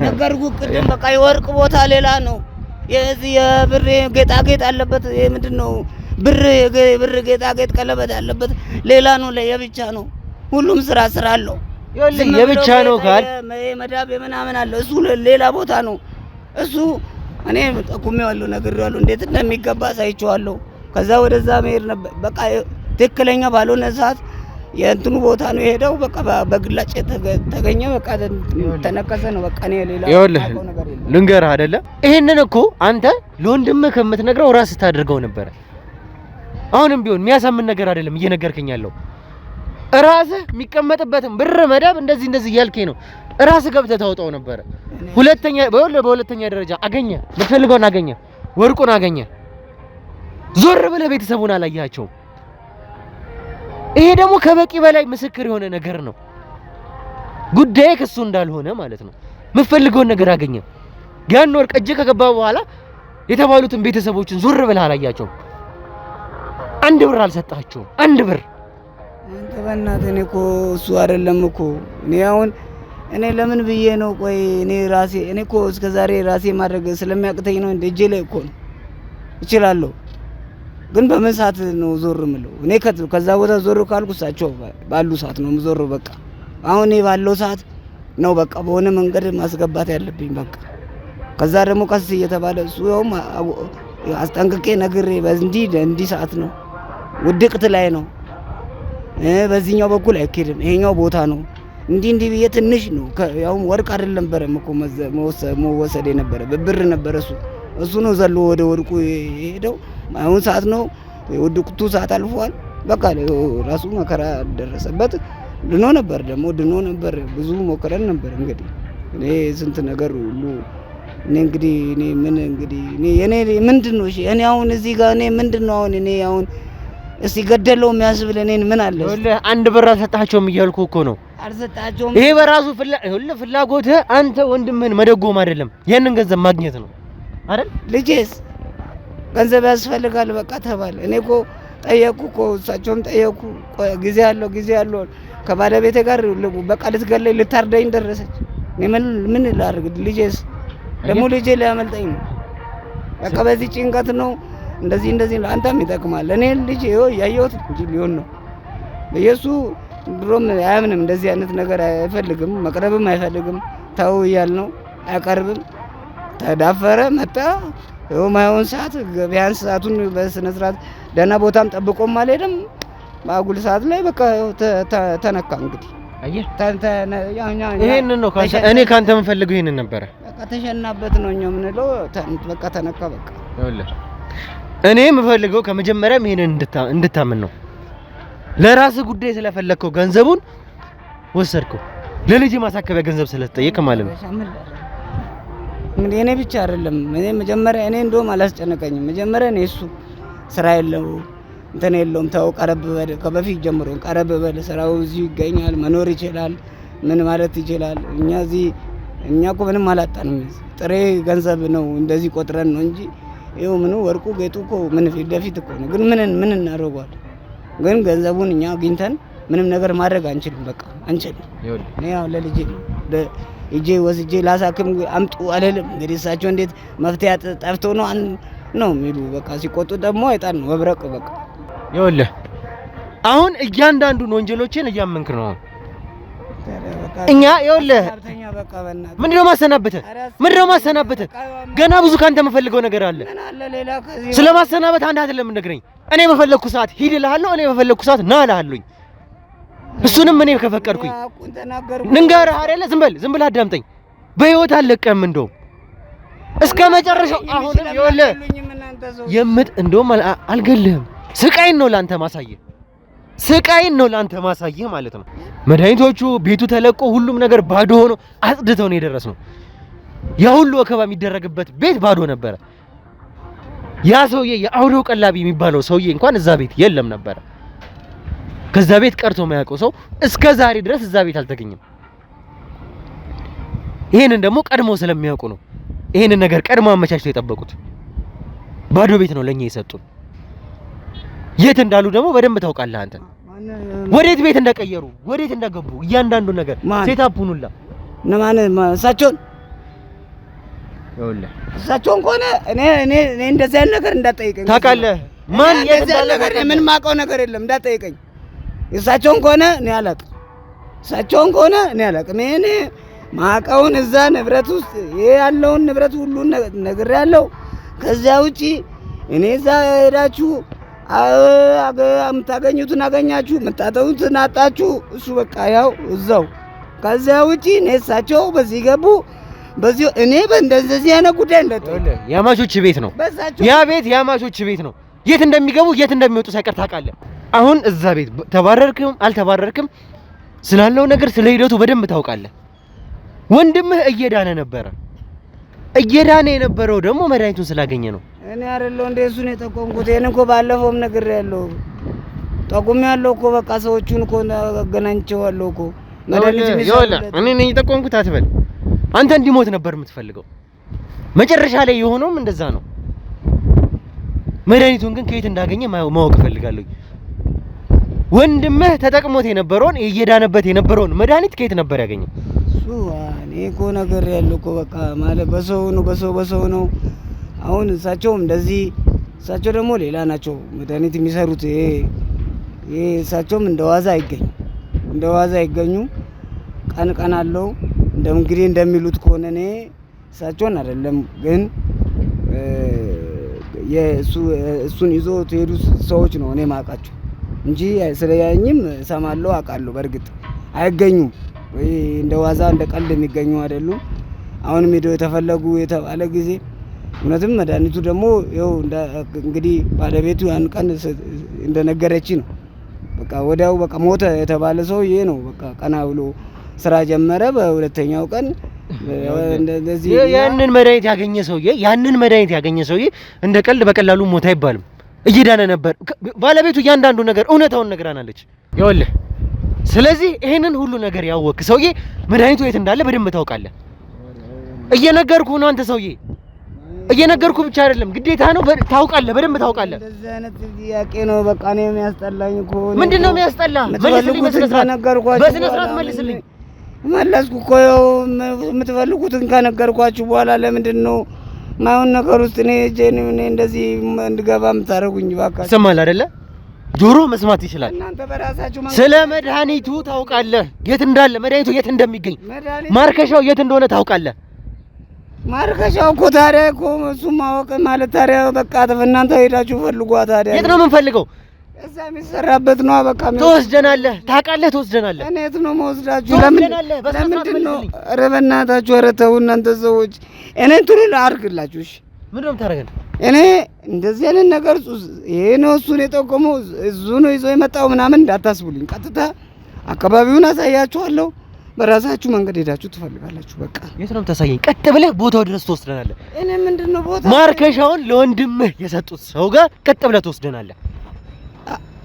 ነገርኩህ ቅድም። በቃ የወርቅ ቦታ ሌላ ነው፣ የዚህ የብር ጌጣጌጥ አለበት። ይሄ ምንድነው ብር ጌጣጌጥ ቀለበት አለበት ሌላ ነው፣ ለየብቻ ነው። ሁሉም ስራ አለው። ይኸውልህ የብቻ ነው ካል መዳብ ምናምን አለ፣ እሱ ሌላ ቦታ ነው። እሱ እኔ ጠቁሜዋለሁ፣ ነግሬዋለሁ፣ እንዴት እንደሚገባ ሳይቼዋለሁ። ከዛ ወደዛ መሄድ ነበር። በቃ ትክክለኛ ባልሆነ ሰዓት የእንትኑ ቦታ ነው የሄደው። በቃ በግላጭ ተገኘ። በቃ ተነከሰ ነው። በቃ እኔ ሌላ ይኸውልህ ልንገርህ አይደለ፣ ይሄንን እኮ አንተ ለወንድምህ ከምትነግረው ራስህ ታድርገው ነበር። አሁንም ቢሆን የሚያሳምን ነገር አይደለም እየነገርከኝ ያለው። ራስህ የሚቀመጥበትን ብር መዳብ እንደዚህ እያልከኝ ነው። ራስህ ገብተህ ታውጣው ነበር። በሁለተኛ ደረጃ አገኘ፣ የምትፈልገውን አገኘ፣ ወርቁን አገኘ። ዞር ብለህ ቤተሰቡን አላያቸውም። ይሄ ደግሞ ከበቂ በላይ ምስክር የሆነ ነገር ነው። ጉዳይ ከሱ እንዳልሆነ ማለት ነው። የምትፈልገውን ነገር አገኘ። ያን ወርቅ እጅ ከገባ በኋላ የተባሉትን ቤተሰቦችን ዞር ብለህ አላያቸውም። አንድ ብር አልሰጣቸውም። አንድ ብር አንተ በእናትህ እኔ እኮ እሱ አይደለም እኮ እኔ ለምን ብዬ ነው? ቆይ እኔ እኮ እስከዛሬ ራሴ ማድረግ ስለሚያቅተኝ ነው። እጄ ላይ እኮ ነው እችላለሁ፣ ግን በምን ሰዓት ነው ዞር ምለው? እኔ ከዛ ቦታ ዞር ካልኩ እሳቸው ባሉ ሰዓት ነው ዞር። በቃ አሁን እኔ ባለው ሰዓት ነው በቃ በሆነ መንገድ ማስገባት ያለብኝ በቃ። ከዛ ደግሞ ቀስ እየተባለ እሱ ያውም አስጠንቅቄ ነግሬ እንዲህ ሰዓት ነው ውድቅት ላይ ነው፣ በዚህኛው በኩል አይኬድም፣ ይሄኛው ቦታ ነው እንዲህ ብዬ ትንሽ ነው። ያውም ወርቅ አይደለም ነበረም እኮ መወሰድ የነበረ ብር ነበረ። እሱ ነው ዘሎ ወደ ወርቁ ሄደው። አሁን ሰዓት ነው ውድቅቱ ሰዓት አልፏል። በቃ ራሱ መከራ ደረሰበት። ድኖ ነበር ብዙ ሞከረን ነበር። እንግዲህ እኔ ስንት ነገር ሁሉ እኔ ምንድነው? እሺ እኔ አሁን እዚህ ጋር እኔ ምንድነው አሁን እስቲ ገደለው የሚያስብል እኔን ምን አለ? አንድ ብር አልሰጣቸውም እያልኩ እኮ ነው። አልሰጣቸውም። ይሄ በራሱ ፍላጎትህ አንተ ወንድምህን መደጎም አይደለም፣ ያንን ገንዘብ ማግኘት ነው አይደል? ልጄስ ገንዘብ ያስፈልጋል በቃ ተባለ። እኔ እኮ ጠየቁ እኮ እሳቸውም ጠየቁ። ጊዜ አለው ከባለቤቴ ጋር በቃ ልትገለኝ ልታርደኝ ደረሰች። እኔ ምን ላድርግ? ልጄስ ደግሞ ልጄ ሊያመልጠኝ ነው። በቃ በዚህ ጭንቀት ነው እንደዚህ አንተም ይጠቅማል። እኔ ልጅ ያየሁት እንጂ ሊሆን ነው በየሱ ድሮም አያምንም። እንደዚህ አይነት ነገር አይፈልግም፣ መቅረብም አይፈልግም። ተው እያልነው አያቀርብም። ተዳፈረ መጣ። ማይሆን ሰዓት ቢያንስ ሰዓቱን በስነ ስርዓት ደህና ቦታም ጠብቆም አልሄድም። በአጉል ሰዓት ላይ በቃ ተነካ። እንግዲህ አየህ ይሄንን ነው እኔ ካንተ የምፈልገው ይሄንን ነበረ። በቃ ተሸናበት ነው እኛ የምንለው። በቃ ተነካ። በቃ ይኸውልህ እኔ የምፈልገው ከመጀመሪያም ይሄንን እንድታምን ነው። ለራስህ ጉዳይ ስለፈለከው ገንዘቡን ወሰድከው። ለልጅ ማሳከቢያ ገንዘብ ስለተጠየቀ ማለት ነው። እኔ ብቻ አይደለም መጀመሪያ እኔ እንደውም አላስጨነቀኝም። መጀመሪያ እኔ እሱ ስራ የለው እንትን የለውም ተው ቀረብ በል፣ ከበፊት ጀምሮ ቀረብ በል፣ ስራው እዚሁ ይገኛል፣ መኖር ይችላል፣ ምን ማለት ይችላል። እኛ እኮ ምንም አላጣንም። ጥሬ ገንዘብ ነው እንደዚህ ቆጥረን ነው እንጂ ይኸው ምኑ ወርቁ ጌጡ እኮ ምን ፊት ለፊት እኮ ነው። ግን ምን እናደርገዋለን? ግን ገንዘቡን እኛ አግኝተን ምንም ነገር ማድረግ አንችልም። በቃ አንችልም። እኔ ያው ለልጄ እጄ ወስጄ ላሳክም አምጡ አለልም። እንግዲህ እሳቸው እንዴት መፍትሄ ጠፍቶ ነው የሚሉ በቃ ሲቆጡ ደግሞ አይጣል ነው መብረቅ። በቃ ይኸውልህ አሁን እያንዳንዱን ወንጀሎችን እያመንክ ነው እኛ ይኸውልህ ምንድነው ማሰናበትህ? ገና ብዙ ካንተ የምፈልገው ነገር አለ። ስለማሰናበት አንተ አይደለም እንደግረኝ። እኔ በፈለኩ ሰዓት ሂድ እልሃለሁ፣ እኔ በፈለኩ ሰዓት ና እልሃለሁኝ። እሱንም እኔ ከፈቀድኩኝ ንገርህ አይደለ? ዝም ብለህ አዳምጠኝ። በህይወት አልለቀህም እንደውም እስከ መጨረሻው። አሁንም ይኸውልህ እንደውም አልገልህም። ስቃይን ነው ላንተ ማሳየህ ማለት ነው። መድኃኒቶቹ ቤቱ ተለቆ ሁሉም ነገር ባዶ ሆኖ አጽድተው ነው የደረስነው። ያ ሁሉ ወከባ የሚደረግበት ቤት ባዶ ነበረ። ያ ሰውዬ የአውሬው ቀላቢ የሚባለው ሰውዬ እንኳን እዛ ቤት የለም ነበረ። ከዛ ቤት ቀርቶ የማያውቀው ሰው እስከ ዛሬ ድረስ እዛ ቤት አልተገኘም። ይሄንን ደግሞ ቀድሞ ስለሚያውቁ ነው ይሄንን ነገር ቀድሞ አመቻችተው የጠበቁት። ባዶ ቤት ነው ለኛ የሰጡን። የት እንዳሉ ደግሞ በደንብ ታውቃለህ አንተ። ወዴት ቤት እንደቀየሩ ወዴት እንደገቡ እያንዳንዱ ነገር ሴታፑን ሁላ ነማን እሳቸውን ይኸውልህ እሳቸውን ከሆነ እኔ እንደዚህ አይነት ነገር እንዳትጠይቀኝ ታውቃለህ። ማን የት እንዳለ ምን ማውቀው ነገር የለም እንዳትጠይቀኝ። እሳቸውን ከሆነ እኔ አላውቅም። እሳቸውን ከሆነ እኔ አላውቅም። እኔ ማውቀውን እዛ ንብረት ውስጥ ያለውን ንብረት ሁሉ ነግሬያለሁ። ከዚያ ውጪ እኔ እዛ ሄዳችሁ የምታገኙትን አገኛችሁ፣ የምታጠውትን አጣችሁ። እሱ በቃ ያው እዛው። ከዚያ ውጪ እኔ እሳቸው በዚህ ገቡ በዚህ እኔ በእንደዚህ አይነት ጉዳይ እንደጠየቅ ያማቾች ቤት ነው ያ ቤት ያማቾች ቤት ነው። የት እንደሚገቡ የት እንደሚወጡ ሳይቀር ታውቃለህ። አሁን እዛ ቤት ተባረርክም አልተባረርክም ስላለው ነገር ስለ ሂደቱ በደንብ ታውቃለህ። ወንድምህ እየዳነ ነበረ። እየዳነ የነበረው ደግሞ መድኃኒቱን ስላገኘ ነው። እኔ አይደለሁ እንደ እሱን የጠቆምኩት። እኔ እኮ ባለፈውም ነግሬያለሁ፣ ጠቁሜያለሁ እኮ በቃ ሰዎቹን እኮ አገናኝቼዋለሁ እኮ መድኃኒት ይኸውልህ እኔ ነኝ የጠቆምኩት አትበል። አንተ እንዲሞት ነበር የምትፈልገው። መጨረሻ ላይ የሆነውም እንደዛ ነው። መድኃኒቱን ግን ከየት እንዳገኘ ማወቅ እፈልጋለሁ። ወንድምህ ተጠቅሞት የነበረውን እየዳነበት የነበረውን መድኃኒት ከየት ነበር ያገኘው? እሱ እኔ እኮ ነግሬያለሁ እኮ በቃ ማለት በሰው ነው። አሁን እሳቸውም እንደዚህ እሳቸው ደግሞ ሌላ ናቸው መድኃኒት የሚሰሩት። ይሄ እሳቸውም እንደዋዛ አይገኙ ቀን አለው። እንግዲህ እንደሚሉት ከሆነ እኔ እሳቸውን አይደለም ግን እሱን ይዞ ተሄዱ ሰዎች ነው እኔ ማውቃቸው እንጂ ስለያኝም እሰማለሁ አውቃለሁ። በእርግጥ አይገኙም ወይ እንደዋዛ እንደ ቀልድ የሚገኙ አይደሉም። አሁንም ሄደው የተፈለጉ የተባለ ጊዜ እውነትም መድኃኒቱ ደግሞ ይኸው እንግዲህ ባለቤቱ ያን ቀን እንደነገረች ነው። በቃ ወዲያው በቃ ሞተ የተባለ ሰው ይሄ ነው። በቃ ቀና ብሎ ስራ ጀመረ። በሁለተኛው ቀን እንደዚህ ያንን መድኃኒት ያገኘ ሰውዬ እንደ ቀልድ በቀላሉ ሞተ አይባልም። እየዳነ ነበር። ባለቤቱ እያንዳንዱ ነገር እውነታውን ነግራናለች። ይኸውልህ ስለዚህ ይሄንን ሁሉ ነገር ያወቅ ሰውዬ መድኃኒቱ የት እንዳለ በደንብ ታውቃለህ። እየነገርኩህ ነው አንተ ሰውዬ እየነገርኩህ ብቻ አይደለም ግዴታ ነው። ታውቃለህ፣ በደንብ ታውቃለህ። እንደዚህ አይነት ጥያቄ ነው በቃ ነው የሚያስጠላኝ እኮ። ምንድነው የሚያስጠላ? መልስልኝ፣ በስነ ስርዓት መልስልኝ። መለስኩ እኮ ያው የምትፈልጉትን ከነገርኳችሁ በኋላ ለምንድን ነው ማይሆን ነገር ውስጥ እኔ እንደዚህ እንድገባ የምታደርጉኝ? እባክህ ሰማል አይደለ? ጆሮ መስማት ይችላል። እናንተ በራሳችሁ ስለ መድኃኒቱ ታውቃለህ፣ የት እንዳለ መድኃኒቱ የት እንደሚገኝ ማርከሻው የት እንደሆነ ታውቃለህ። ማርከሻው እኮ ታዲያ እኮ እሱም ማወቅ ማለት ታዲያ በቃ እናንተ ሄዳችሁ ፈልጓ። ታዲያ የት ነው የምንፈልገው? እዛ የሚሰራበት ነው። በቃ ትወስደናለህ፣ ታውቃለህ፣ ትወስደናለህ። እኔ የት ነው የምወስዳችሁ? ለምንድን ነው? ኧረ በእናታችሁ ኧረ ተው እናንተ ሰዎች። እኔ እንትኑ አድርግላችሁ። እሺ ምንድን ነው የምታደርገን? እኔ እንደዚህ አይነት ነገር ይሄ ነው እሱን የጠቆመው እዙ ነው ይዞ የመጣው ምናምን እንዳታስቡልኝ። ቀጥታ አካባቢውን አሳያችኋለሁ። በራሳችሁ መንገድ ሄዳችሁ ትፈልጋላችሁ። በቃ የት ነው የምታሳየኝ? ቀጥ ብለህ ቦታው ድረስ ትወስደናለህ። እኔ ምንድነው ቦታ ማርከሻውን ለወንድምህ የሰጡት ሰው ጋር ቀጥ ብለህ ትወስደናለህ።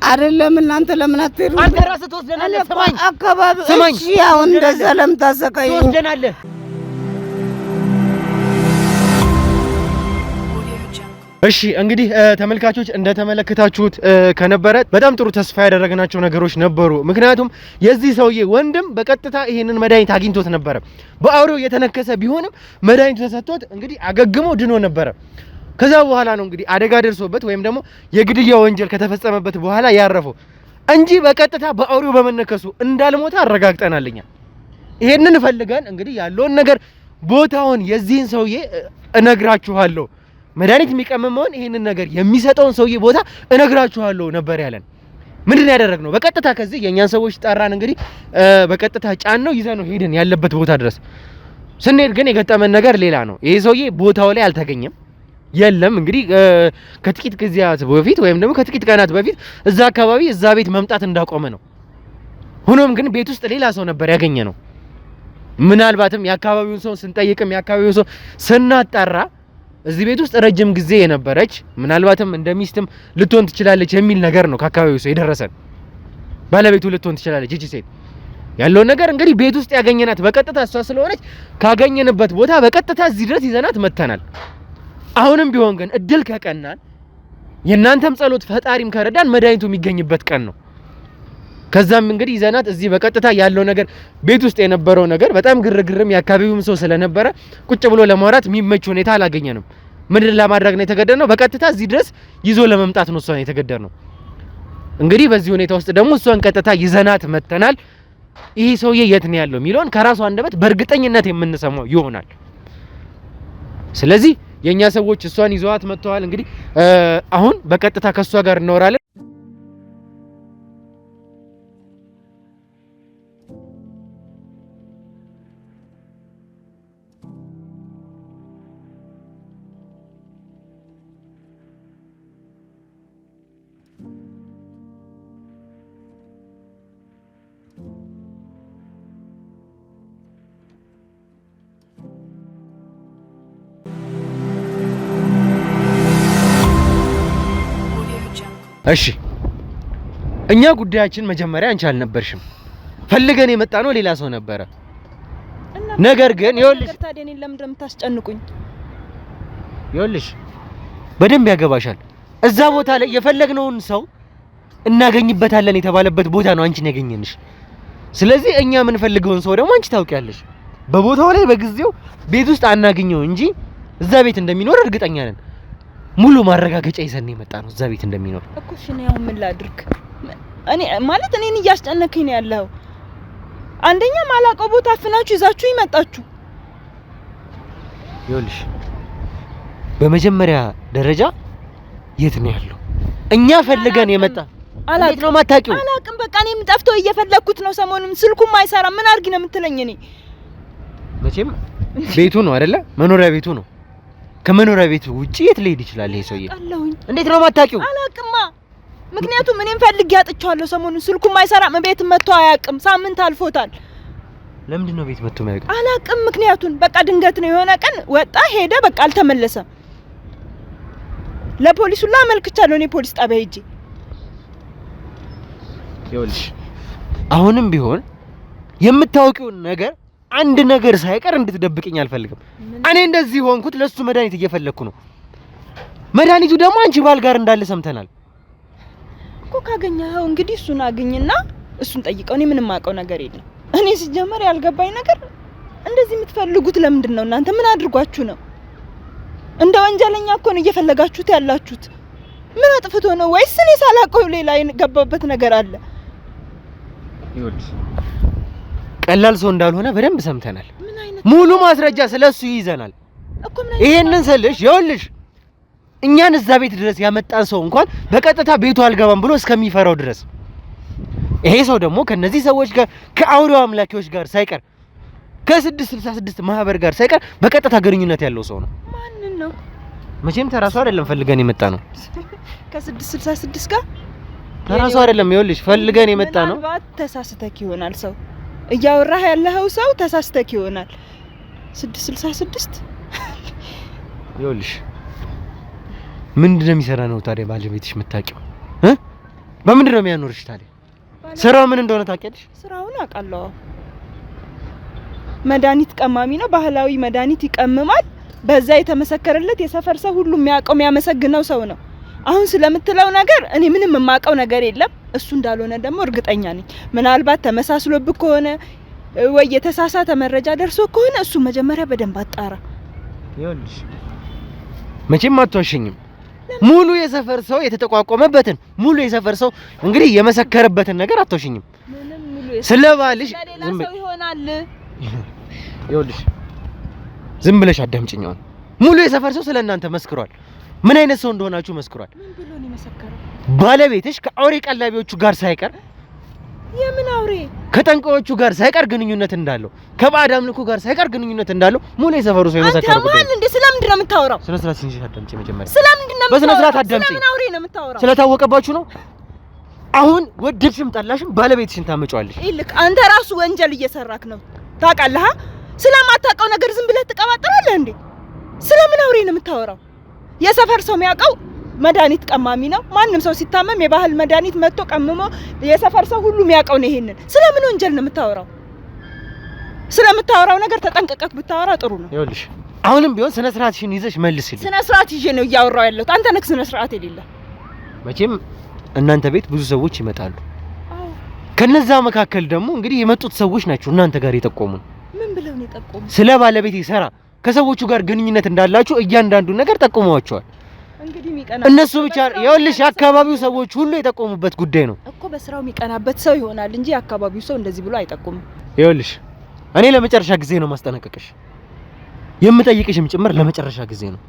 አይደለም እናንተ ለምን አትሄዱ? አንተ ራስህ ትወስደናለህ። ስማኝ አካባቢ እሺ፣ አሁን እንደዛ ለምን ታሰቃየኝ? ትወስደናለህ። እሺ እንግዲህ ተመልካቾች እንደተመለከታችሁት ከነበረ በጣም ጥሩ ተስፋ ያደረግናቸው ነገሮች ነበሩ። ምክንያቱም የዚህ ሰውዬ ወንድም በቀጥታ ይሄንን መድኃኒት አግኝቶት ነበረ። በአውሬው የተነከሰ ቢሆንም መድኃኒቱ ተሰጥቶት እንግዲህ አገግሞ ድኖ ነበረ። ከዛ በኋላ ነው እንግዲህ አደጋ ደርሶበት ወይም ደግሞ የግድያ ወንጀል ከተፈጸመበት በኋላ ያረፈው እንጂ በቀጥታ በአውሬው በመነከሱ እንዳልሞተ አረጋግጠናልኛ። ይሄንን ፈልገን እንግዲህ ያለውን ነገር ቦታውን የዚህን ሰውዬ እነግራችኋለሁ፣ መድኃኒት የሚቀመመውን ይሄንን ነገር የሚሰጠውን ሰውዬ ቦታ እነግራችኋለሁ ነበር ያለን። ምንድነው ያደረግነው? በቀጥታ ከዚህ የኛን ሰዎች ጠራን። እንግዲህ በቀጥታ ጫን ነው ይዘነው ሄደን ያለበት ቦታ ድረስ ስንሄድ ግን የገጠመን ነገር ሌላ ነው። ይሄ ሰውዬ ቦታው ላይ አልተገኘም፣ የለም። እንግዲህ ከጥቂት ጊዜያት በፊት ወይም ደግሞ ከጥቂት ቀናት በፊት እዛ አካባቢ እዛ ቤት መምጣት እንዳቆመ ነው። ሆኖም ግን ቤት ውስጥ ሌላ ሰው ነበር ያገኘ ነው። ምናልባትም የአካባቢውን ሰው ስንጠይቅም የአካባቢውን ሰው ስናጣራ እዚህ ቤት ውስጥ ረጅም ጊዜ የነበረች ምናልባትም እንደ ሚስትም ልትሆን ትችላለች የሚል ነገር ነው ከአካባቢው ሰው የደረሰን። ባለቤቱ ልትሆን ትችላለች እቺ ሴት። ያለው ነገር እንግዲህ ቤት ውስጥ ያገኘናት በቀጥታ እሷ ስለሆነች ካገኘንበት ቦታ በቀጥታ እዚህ ድረስ ይዘናት መተናል። አሁንም ቢሆን ግን እድል ከቀናን የናንተም ጸሎት ፈጣሪም ከረዳን መድኃኒቱ የሚገኝበት ቀን ነው። ከዛም እንግዲህ ይዘናት እዚህ በቀጥታ ያለው ነገር ቤት ውስጥ የነበረው ነገር በጣም ግርግርም ያካባቢውም ሰው ስለነበረ ቁጭ ብሎ ለማውራት የሚመች ሁኔታ አላገኘንም። ምንድን ለማድረግ ነው የተገደድነው? በቀጥታ እዚህ ድረስ ይዞ ለመምጣት ነው እሷን የተገደድነው። እንግዲህ በዚህ ሁኔታ ውስጥ ደግሞ እሷን ቀጥታ ይዘናት መተናል። ይሄ ሰውዬ የት ነው ያለው የሚለውን ከራሱ አንደበት በእርግጠኝነት የምንሰማው ይሆናል። ስለዚህ የኛ ሰዎች እሷን ይዘዋት መጥተዋል። እንግዲህ አሁን በቀጥታ ከሷ ጋር እናወራለን። እሺ እኛ ጉዳያችን መጀመሪያ አንቺ አልነበርሽም። ፈልገን የመጣ ነው ሌላ ሰው ነበረ። ነገር ግን ይኸውልሽ ታዲያ እኔን ለምን እንደምታስጨንቁኝ? ይኸውልሽ በደንብ ያገባሻል። እዛ ቦታ ላይ የፈለግነውን ሰው እናገኝበታለን የተባለበት ቦታ ነው አንቺን ያገኘንሽ። ስለዚህ እኛ የምንፈልገውን ሰው ደግሞ አንቺ ታውቂያለሽ። በቦታው ላይ በጊዜው ቤት ውስጥ አናገኘው እንጂ እዛ ቤት እንደሚኖር እርግጠኛ ነን። ሙሉ ማረጋገጫ ይዘን የመጣ ነው እዛ ቤት እንደሚኖር እኮ። እሺ ነው ያው ምን ላድርግ? እኔ ማለት እኔን እያስጨነከኝ ነው ያለው። አንደኛ ማላቀው ቦታ አፍናችሁ ይዛችሁ ይመጣችሁ። ይኸውልሽ በመጀመሪያ ደረጃ የት ነው ያለው? እኛ ፈልገን የመጣ እንዴት ነው ማታውቂው? አላቅም። በቃ እኔም ጠፍቶ እየፈለኩት ነው። ሰሞኑን ስልኩም አይሰራም። ምን አድርጊ ነው የምትለኝ? እኔ መቼም ቤቱ ነው አይደለ? መኖሪያ ቤቱ ነው። ከመኖሪያ ቤቱ ውጪ የት ሊሄድ ይችላል ይሄ ሰውዬ? እንዴት ነው ማታውቂው? አላቅማ። ምክንያቱም እኔም ፈልጌ አጥቻለሁ። ሰሞኑን ስልኩም አይሰራም። ቤት መጥቶ አያውቅም። ሳምንት አልፎታል። ለምንድን ነው ቤት መጥቶ የማያውቅ? አላቅም ምክንያቱን። በቃ ድንገት ነው የሆነ ቀን ወጣ ሄደ፣ በቃ አልተመለሰም። ለፖሊስ ሁላ አመልክቻለሁ እኔ ፖሊስ ጣቢያ ሄጄ። ይኸውልሽ አሁንም ቢሆን የምታውቂውን ነገር አንድ ነገር ሳይቀር እንድትደብቅኝ አልፈልግም። እኔ እንደዚህ ሆንኩት ለሱ መድኃኒት እየፈለኩ ነው። መድኃኒቱ ደግሞ አንቺ ባል ጋር እንዳለ ሰምተናል እኮ። ካገኘኸው እንግዲህ እሱን አግኝና እሱን ጠይቀው። እኔ ምንም አውቀው ነገር የለም። እኔ ሲጀመር ያልገባኝ ነገር እንደዚህ የምትፈልጉት ለምንድን ነው? እናንተ ምን አድርጓችሁ ነው? እንደ ወንጀለኛ እኮ ነው እየፈለጋችሁት ያላችሁት። ምን አጥፍቶ ነው? ወይስ እኔ ሳላውቀው ሌላ የገባበት ነገር አለ? ይኸውልሽ ቀላል ሰው እንዳልሆነ በደንብ ሰምተናል። ሙሉ ማስረጃ ስለሱ ይዘናል እኮ። ይሄንን ስልሽ ይኸውልሽ እኛን እዛ ቤት ድረስ ያመጣን ሰው እንኳን በቀጥታ ቤቱ አልገባም ብሎ እስከሚፈራው ድረስ ይሄ ሰው ደግሞ ከነዚህ ሰዎች ጋር ከአውሬው አምላኪዎች ጋር ሳይቀር ከ666 ማህበር ጋር ሳይቀር በቀጥታ ግንኙነት ያለው ሰው ነው። ማንን ነው? መቼም ተራሱ አይደለም ፈልገን የመጣ ነው። ከ666 ጋር ተራሱ አይደለም። ይኸውልሽ ፈልገን የመጣ ነው። ምናልባት ተሳስተክ ይሆናል። ሰው እያወራህ ያለኸው ሰው ተሳስተክ ይሆናል። 666 ይኸውልሽ ምንድን ነው የሚሰራ ነው ታዲያ ባለቤትሽ የምታውቂው? በምንድን ነው የሚያኖርሽ ታዲያ? ስራው ምን እንደሆነ ታውቂያለሽ? ስራውን አውቃለሁ። መድኃኒት ቀማሚ ነው። ባህላዊ መድኃኒት ይቀምማል። በዛ የተመሰከረለት የሰፈር ሰው ሁሉ የሚያውቀው የሚያመሰግነው ሰው ነው። አሁን ስለምትለው ነገር እኔ ምንም የማውቀው ነገር የለም። እሱ እንዳልሆነ ደግሞ እርግጠኛ ነኝ። ምናልባት ተመሳስሎብህ ከሆነ ወይ የተሳሳተ መረጃ ደርሶ ከሆነ እሱ መጀመሪያ በደንብ አጣራ። ይኸውልሽ መቼም አትዋሽኝም። ሙሉ የሰፈር ሰው የተጠቋቆመበትን ሙሉ የሰፈር ሰው እንግዲህ የመሰከረበትን ነገር አትዋሽኝም። ምንም ሙሉ ስለባልሽ ዝም ብለሽ ይሆናል። ይኸውልሽ ዝም ብለሽ አዳምጪኝ። አሁን ሙሉ የሰፈር ሰው ስለእናንተ መስክሯል። ምን አይነት ሰው እንደሆናችሁ መስክሯል። ምን ብሎ ነው የመሰከረው? ባለቤትሽ ከአውሬ ቀላቢዎቹ ጋር ሳይቀር የምን አውሬ? ከጠንቋዮቹ ጋር ሳይቀር ግንኙነት እንዳለው ከባዕድ አምልኮ ጋር ሳይቀር ግንኙነት እንዳለው ሙሉ የሰፈሩ ሰው የመሰከረው ጉዳይ ነው። እንዴ ስለምንድን ነው የምታወራው? ስነ ስርዓት ትንሽ አዳምጪ። መጀመሪያ ስለምንድን ነው የምታወራው? በስነ ስርዓት አዳምጪ። ስለምን አውሬ ነው የምታወራው? ስለታወቀባችሁ ነው። አሁን ወደድሽም ጠላሽም ባለቤትሽን ታመጫዋለሽ። ይልቅ አንተ ራሱ ወንጀል እየሰራክ ነው ታውቃለህ። ስለማታውቀው ነገር ዝም ብለህ ትቀባጥራለህ እንዴ? ስለምን አውሬ ነው የምታወራው? የሰፈር ሰው የሚያውቀው መድኃኒት ቀማሚ ነው። ማንም ሰው ሲታመም የባህል መድኃኒት መጥቶ ቀምሞ የሰፈር ሰው ሁሉ የሚያውቀው ነው። ይሄንን ስለምን ወንጀል ነው የምታወራው? ስለምታወራው ነገር ተጠንቀቀክ ብታወራ ጥሩ ነው። ይኸውልሽ አሁንም ቢሆን ስነ ስርዓትሽን ይዘሽ መልስልኝ። ስነ ስርዓት ይዤ ነው እያወራው ያለሁት። አንተ ነህ ስነ ስርዓት የሌለ። መቼም እናንተ ቤት ብዙ ሰዎች ይመጣሉ። ከነዛ መካከል ደግሞ እንግዲህ የመጡት ሰዎች ናቸው እናንተ ጋር የጠቆሙን። ምን ብለው ነው የጠቆሙ? ስለ ባለቤት ይሰራ ከሰዎቹ ጋር ግንኙነት እንዳላችሁ እያንዳንዱ ነገር ጠቁመዋቸዋል። እንግዲህ የሚቀና እነሱ ብቻ ይኸውልሽ የአካባቢው ሰዎች ሁሉ የጠቆሙበት ጉዳይ ነው እኮ። በስራው የሚቀናበት ሰው ይሆናል እንጂ የአካባቢው ሰው እንደዚህ ብሎ አይጠቁምም። ይኸውልሽ እኔ ለመጨረሻ ጊዜ ነው ማስጠነቀቅሽ፣ የምጠይቅሽም ጭምር ለመጨረሻ ጊዜ ነው።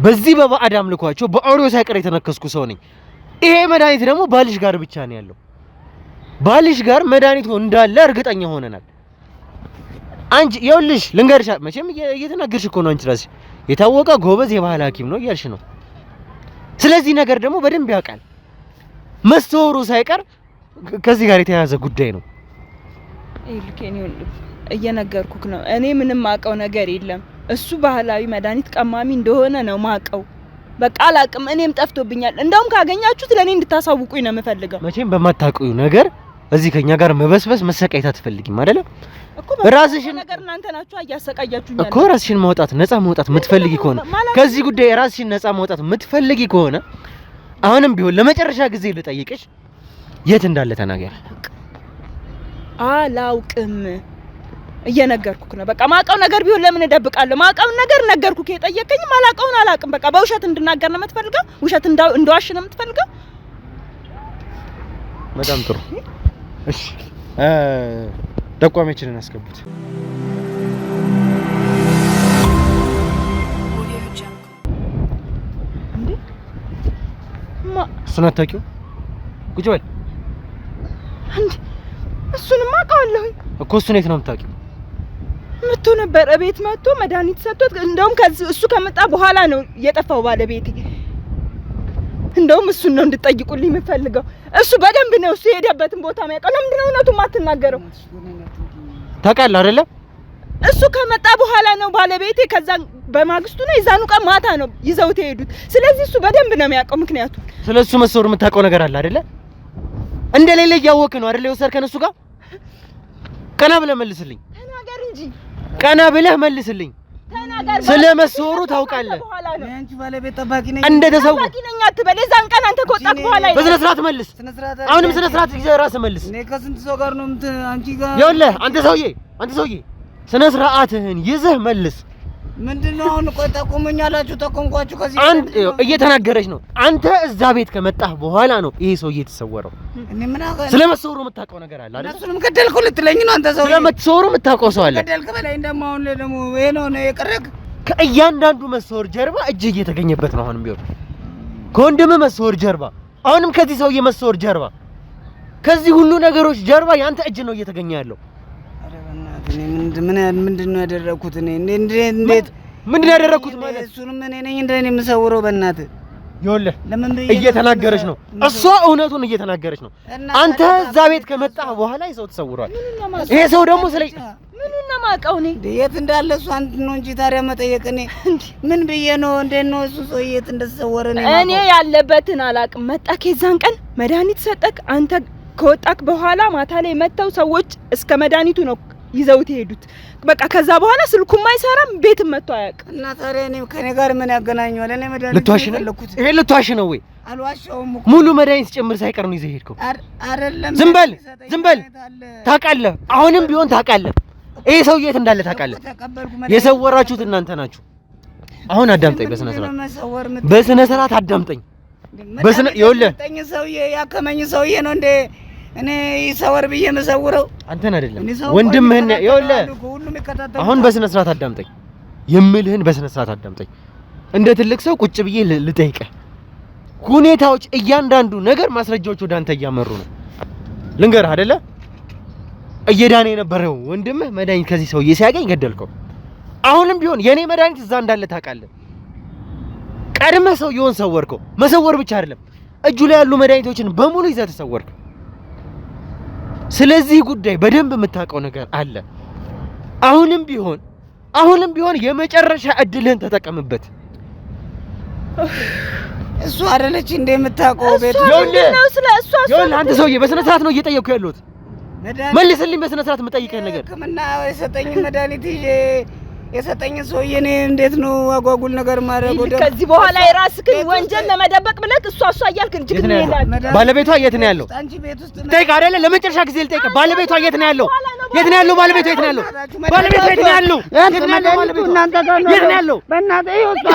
በዚህ በባዕድ አምልኳቸው በአውሬው ሳይቀር የተነከስኩ ሰው ነኝ። ይሄ መድኃኒት ደግሞ ባልሽ ጋር ብቻ ነው ያለው። ባልሽ ጋር መድኃኒቱ እንዳለ እርግጠኛ ሆነናል። አንቺ ይኸውልሽ ልንገርሽ፣ መቼም እየተናገርሽ እኮ ነው። አንቺ ራስሽ የታወቀ ጎበዝ የባህል ሐኪም ነው እያልሽ ነው። ስለዚህ ነገር ደግሞ በደንብ ያውቃል። መስተወሩ ሳይቀር ከዚህ ጋር የተያያዘ ጉዳይ ነው። ልኬን እየነገርኩክ ነው። እኔ ምንም ማቀው ነገር የለም። እሱ ባህላዊ መድኃኒት ቀማሚ እንደሆነ ነው ማቀው። በቃ አላቅም። እኔም ጠፍቶብኛል። እንደውም ካገኛችሁት ለኔ እንድታሳውቁኝ ነው የምፈልገው። መቼም በማታውቁኝ ነገር እዚህ ከኛ ጋር መበስበስ መሰቃየት አትፈልጊም አይደለ? እኮ ራስሽን ነገር እናንተ ናችሁ እያሰቃያችሁኝ እኮ። ራስሽን ማውጣት ነፃ ማውጣት የምትፈልጊ ከሆነ ከዚህ ጉዳይ ራስሽን ነፃ ማውጣት የምትፈልጊ ከሆነ አሁንም ቢሆን ለመጨረሻ ጊዜ ልጠይቅሽ፣ የት እንዳለ ተናገር። አላውቅም። እየነገርኩክ ነው። በቃ ማውቀው ነገር ቢሆን ለምን እደብቃለሁ? ማውቀው ነገር ነገርኩክ። የጠየቀኝ ማላውቀውን አላውቅም። በቃ በውሸት እንድናገር ነው የምትፈልገው? ውሸት እንደዋሽ ነው የምትፈልገው? በጣም ጥሩ። እሺ ጠቋሚያችንን አስገቡት። እንዴ እሱን አታውቂው? ቁጭ በል። እንዴ እሱንማ አውቀዋለሁ እኮ። እሱን የት ነው የምታውቂው? መጥቶ ነበር እቤት መጥቶ መድኃኒት ሰጥቶት፣ እንደውም እሱ ከመጣ በኋላ ነው የጠፋው ባለቤቴ። እንደውም እሱን ነው እንድጠይቁልኝ የምፈልገው። እሱ በደንብ ነው እሱ የሄደበትን ቦታ የሚያውቀው። ለምንድን ነው እውነቱን የማትናገረው? ታውቃለህ አይደለ? እሱ ከመጣ በኋላ ነው ባለቤቴ። ከዛ በማግስቱ ነው የዛኑ ቀን ማታ ነው ይዘውት የሄዱት። ስለዚህ እሱ በደንብ ነው የሚያውቀው። ምክንያቱም ስለሱ መሰወር የምታውቀው ነገር አለ አይደለ? እንደሌለ እያወቅህ ነው አይደለ የወሰድከን እሱ ጋር? ቀና ብለህ መልስልኝ። ተናገር እንጂ ቀና ብለህ መልስልኝ። ተናገር። ስለ መሰወሩ ታውቃለህ? አንቺ ባለቤት ጠባቂ ነኝ እንደ ተሰው ጠባቂ ነኝ አትበል። የዛን ቀን አንተ ከወጣህ በኋላ በስነ ስርዓት መልስ። አሁንም ስነ ስርዓት ይዘህ ራስህ መልስ። እኔ ከስንት ሰው ጋር ነው አንቺ ጋር? ይኸውልህ አንተ ሰውዬ ስነ ስርዓትህን ይዘህ መልስ። ምንድነው አሁን? ቆይ ጠቁሙኛላችሁ፣ ጠቆምኳችሁ። ከዚህ አንድ እየተናገረች ነው። አንተ እዛ ቤት ከመጣህ በኋላ ነው ይሄ ሰውዬ የተሰወረው። እኔ ምን አውቃለሁ? ስለመሰወሩ የምታውቀው ነገር አለ አይደል? እሱንም ገደልኩ ልትለኝ ነው አንተ ሰው? ስለመሰወሩ የምታውቀው ሰው አለ? ገደልክ በላይ ደግሞ አሁን ደግሞ ይሄ ነው የቀረክ። ከእያንዳንዱ መሰወር ጀርባ እጅ እየተገኘበት ነው። አሁንም ቢሆን ከወንድምህ መሰወር ጀርባ፣ አሁንም ከዚህ ሰውዬ መሰወር ጀርባ፣ ከዚህ ሁሉ ነገሮች ጀርባ ያንተ እጅ ነው እየተገኘ ያለው። ምንድነው ያደረኩት? እኔ እንዴት ምንድነው ያደረኩት ማለት? እሱንም እኔ ነኝ እንደኔ የምሰውረው። በእናትህ ይኸውልህ እየተናገረች ነው እሷ፣ እውነቱን እየተናገረች ነው። አንተ እዛ ቤት ከመጣህ በኋላ ይዘው ተሰውሯል። ይሄ ሰው ደግሞ ምኑን ነው የማውቀው? እኔ የት እንዳለ እሱ አንተ ነው እንጂ ታዲያ መጠየቅ እኔ ምን ብዬ ነው? እንዴት ነው እሱ ሰው የት እንደተሰወረ ነው? እኔ ያለበትን አላውቅም። መጣህ የዛን ቀን መድኃኒት ሰጠክ። አንተ ከወጣክ በኋላ ማታ ላይ መተው ሰዎች እስከ መድኃኒቱ ነው ይዘውት ሄዱት። በቃ ከዛ በኋላ ስልኩም አይሰራም፣ ቤትም መጥቶ አያውቅም። እና ታዲያ እኔ ከኔ ጋር ምን ያገናኘዋል? እኔ መድኃኒት ልትዋሽ ነው? ይሄ ልትዋሽ ነው ወይ? አልዋሻውም እኮ ሙሉ መድኃኒት ጭምር ሳይቀር ነው ይዘህ ሄድከው። አይደለም ዝም በል። ታውቃለህ፣ አሁንም ቢሆን ታውቃለህ። ይሄ ሰው የት እንዳለ ታውቃለህ። የሰወራችሁት እናንተ ናችሁ። አሁን አዳምጠኝ በስነ ስርዓት አዳምጠኝ። ይኸውልህ ሰውዬ ያከመኝ ሰውዬ ነው እንደ እኔ ይሰወር ብዬ መሰውረው አንተን አይደለም ወንድምህን። ይኸውልህ አሁን በስነ ስርዓት አዳምጠኝ፣ የምልህን በስነ ስርዓት አዳምጠኝ። እንደ ትልቅ ሰው ቁጭ ብዬ ልጠይቅህ። ሁኔታዎች፣ እያንዳንዱ ነገር ማስረጃዎች ወደ አንተ እያመሩ ነው። ልንገርህ አይደለ? እየዳነ የነበረው ወንድምህ መድኃኒት ከዚህ ሰውዬ ሲያገኝ ገደልከው። አሁንም ቢሆን የኔ መድኃኒት እዛ እንዳለ ታውቃለህ። ቀድመህ ሰውዬውን ሰወርከው። መሰወር ብቻ አይደለም፣ እጁ ላይ ያሉ መድኃኒቶችን በሙሉ ይዘህ ተሰወርከው። ስለዚህ ጉዳይ በደንብ የምታውቀው ነገር አለ። አሁንም ቢሆን የመጨረሻ እድልህን ተጠቀምበት። እሱ አይደለች እንደ የምታውቀው ቤቱ ነው ስለ እሷ ይኸውልህ አንተ ሰውዬ በስነ ስርዓት ነው እየጠየቅኩ ያለሁት መልስልኝ በስነ ስርዓት የምጠይቅህን ነገር ህክምና የሰጠኝ መድኃኒት ይዤ የሰጠኝ ሰውዬ እኔ እንዴት ነው አጓጉል ነገር ማድረግ ወደ ከዚህ በኋላ የራስህን ወንጀል ለመደበቅ ብለህ እሷ እያልክ እንጂ ግን ይላል ባለቤቷ የት ነው ያለው አንቺ ቤት ውስጥ ጠይቅ አይደለ ለመጨረሻ ጊዜ ልጠይቅ ባለቤቷ የት ነው ያለው የት ነው ያለው ባለቤቷ የት ነው ያለው ባለቤቷ የት ነው ያለው የት ነው ያለው እናንተ ጋር ነው የት ነው ያለው በእናትህ ይወጣ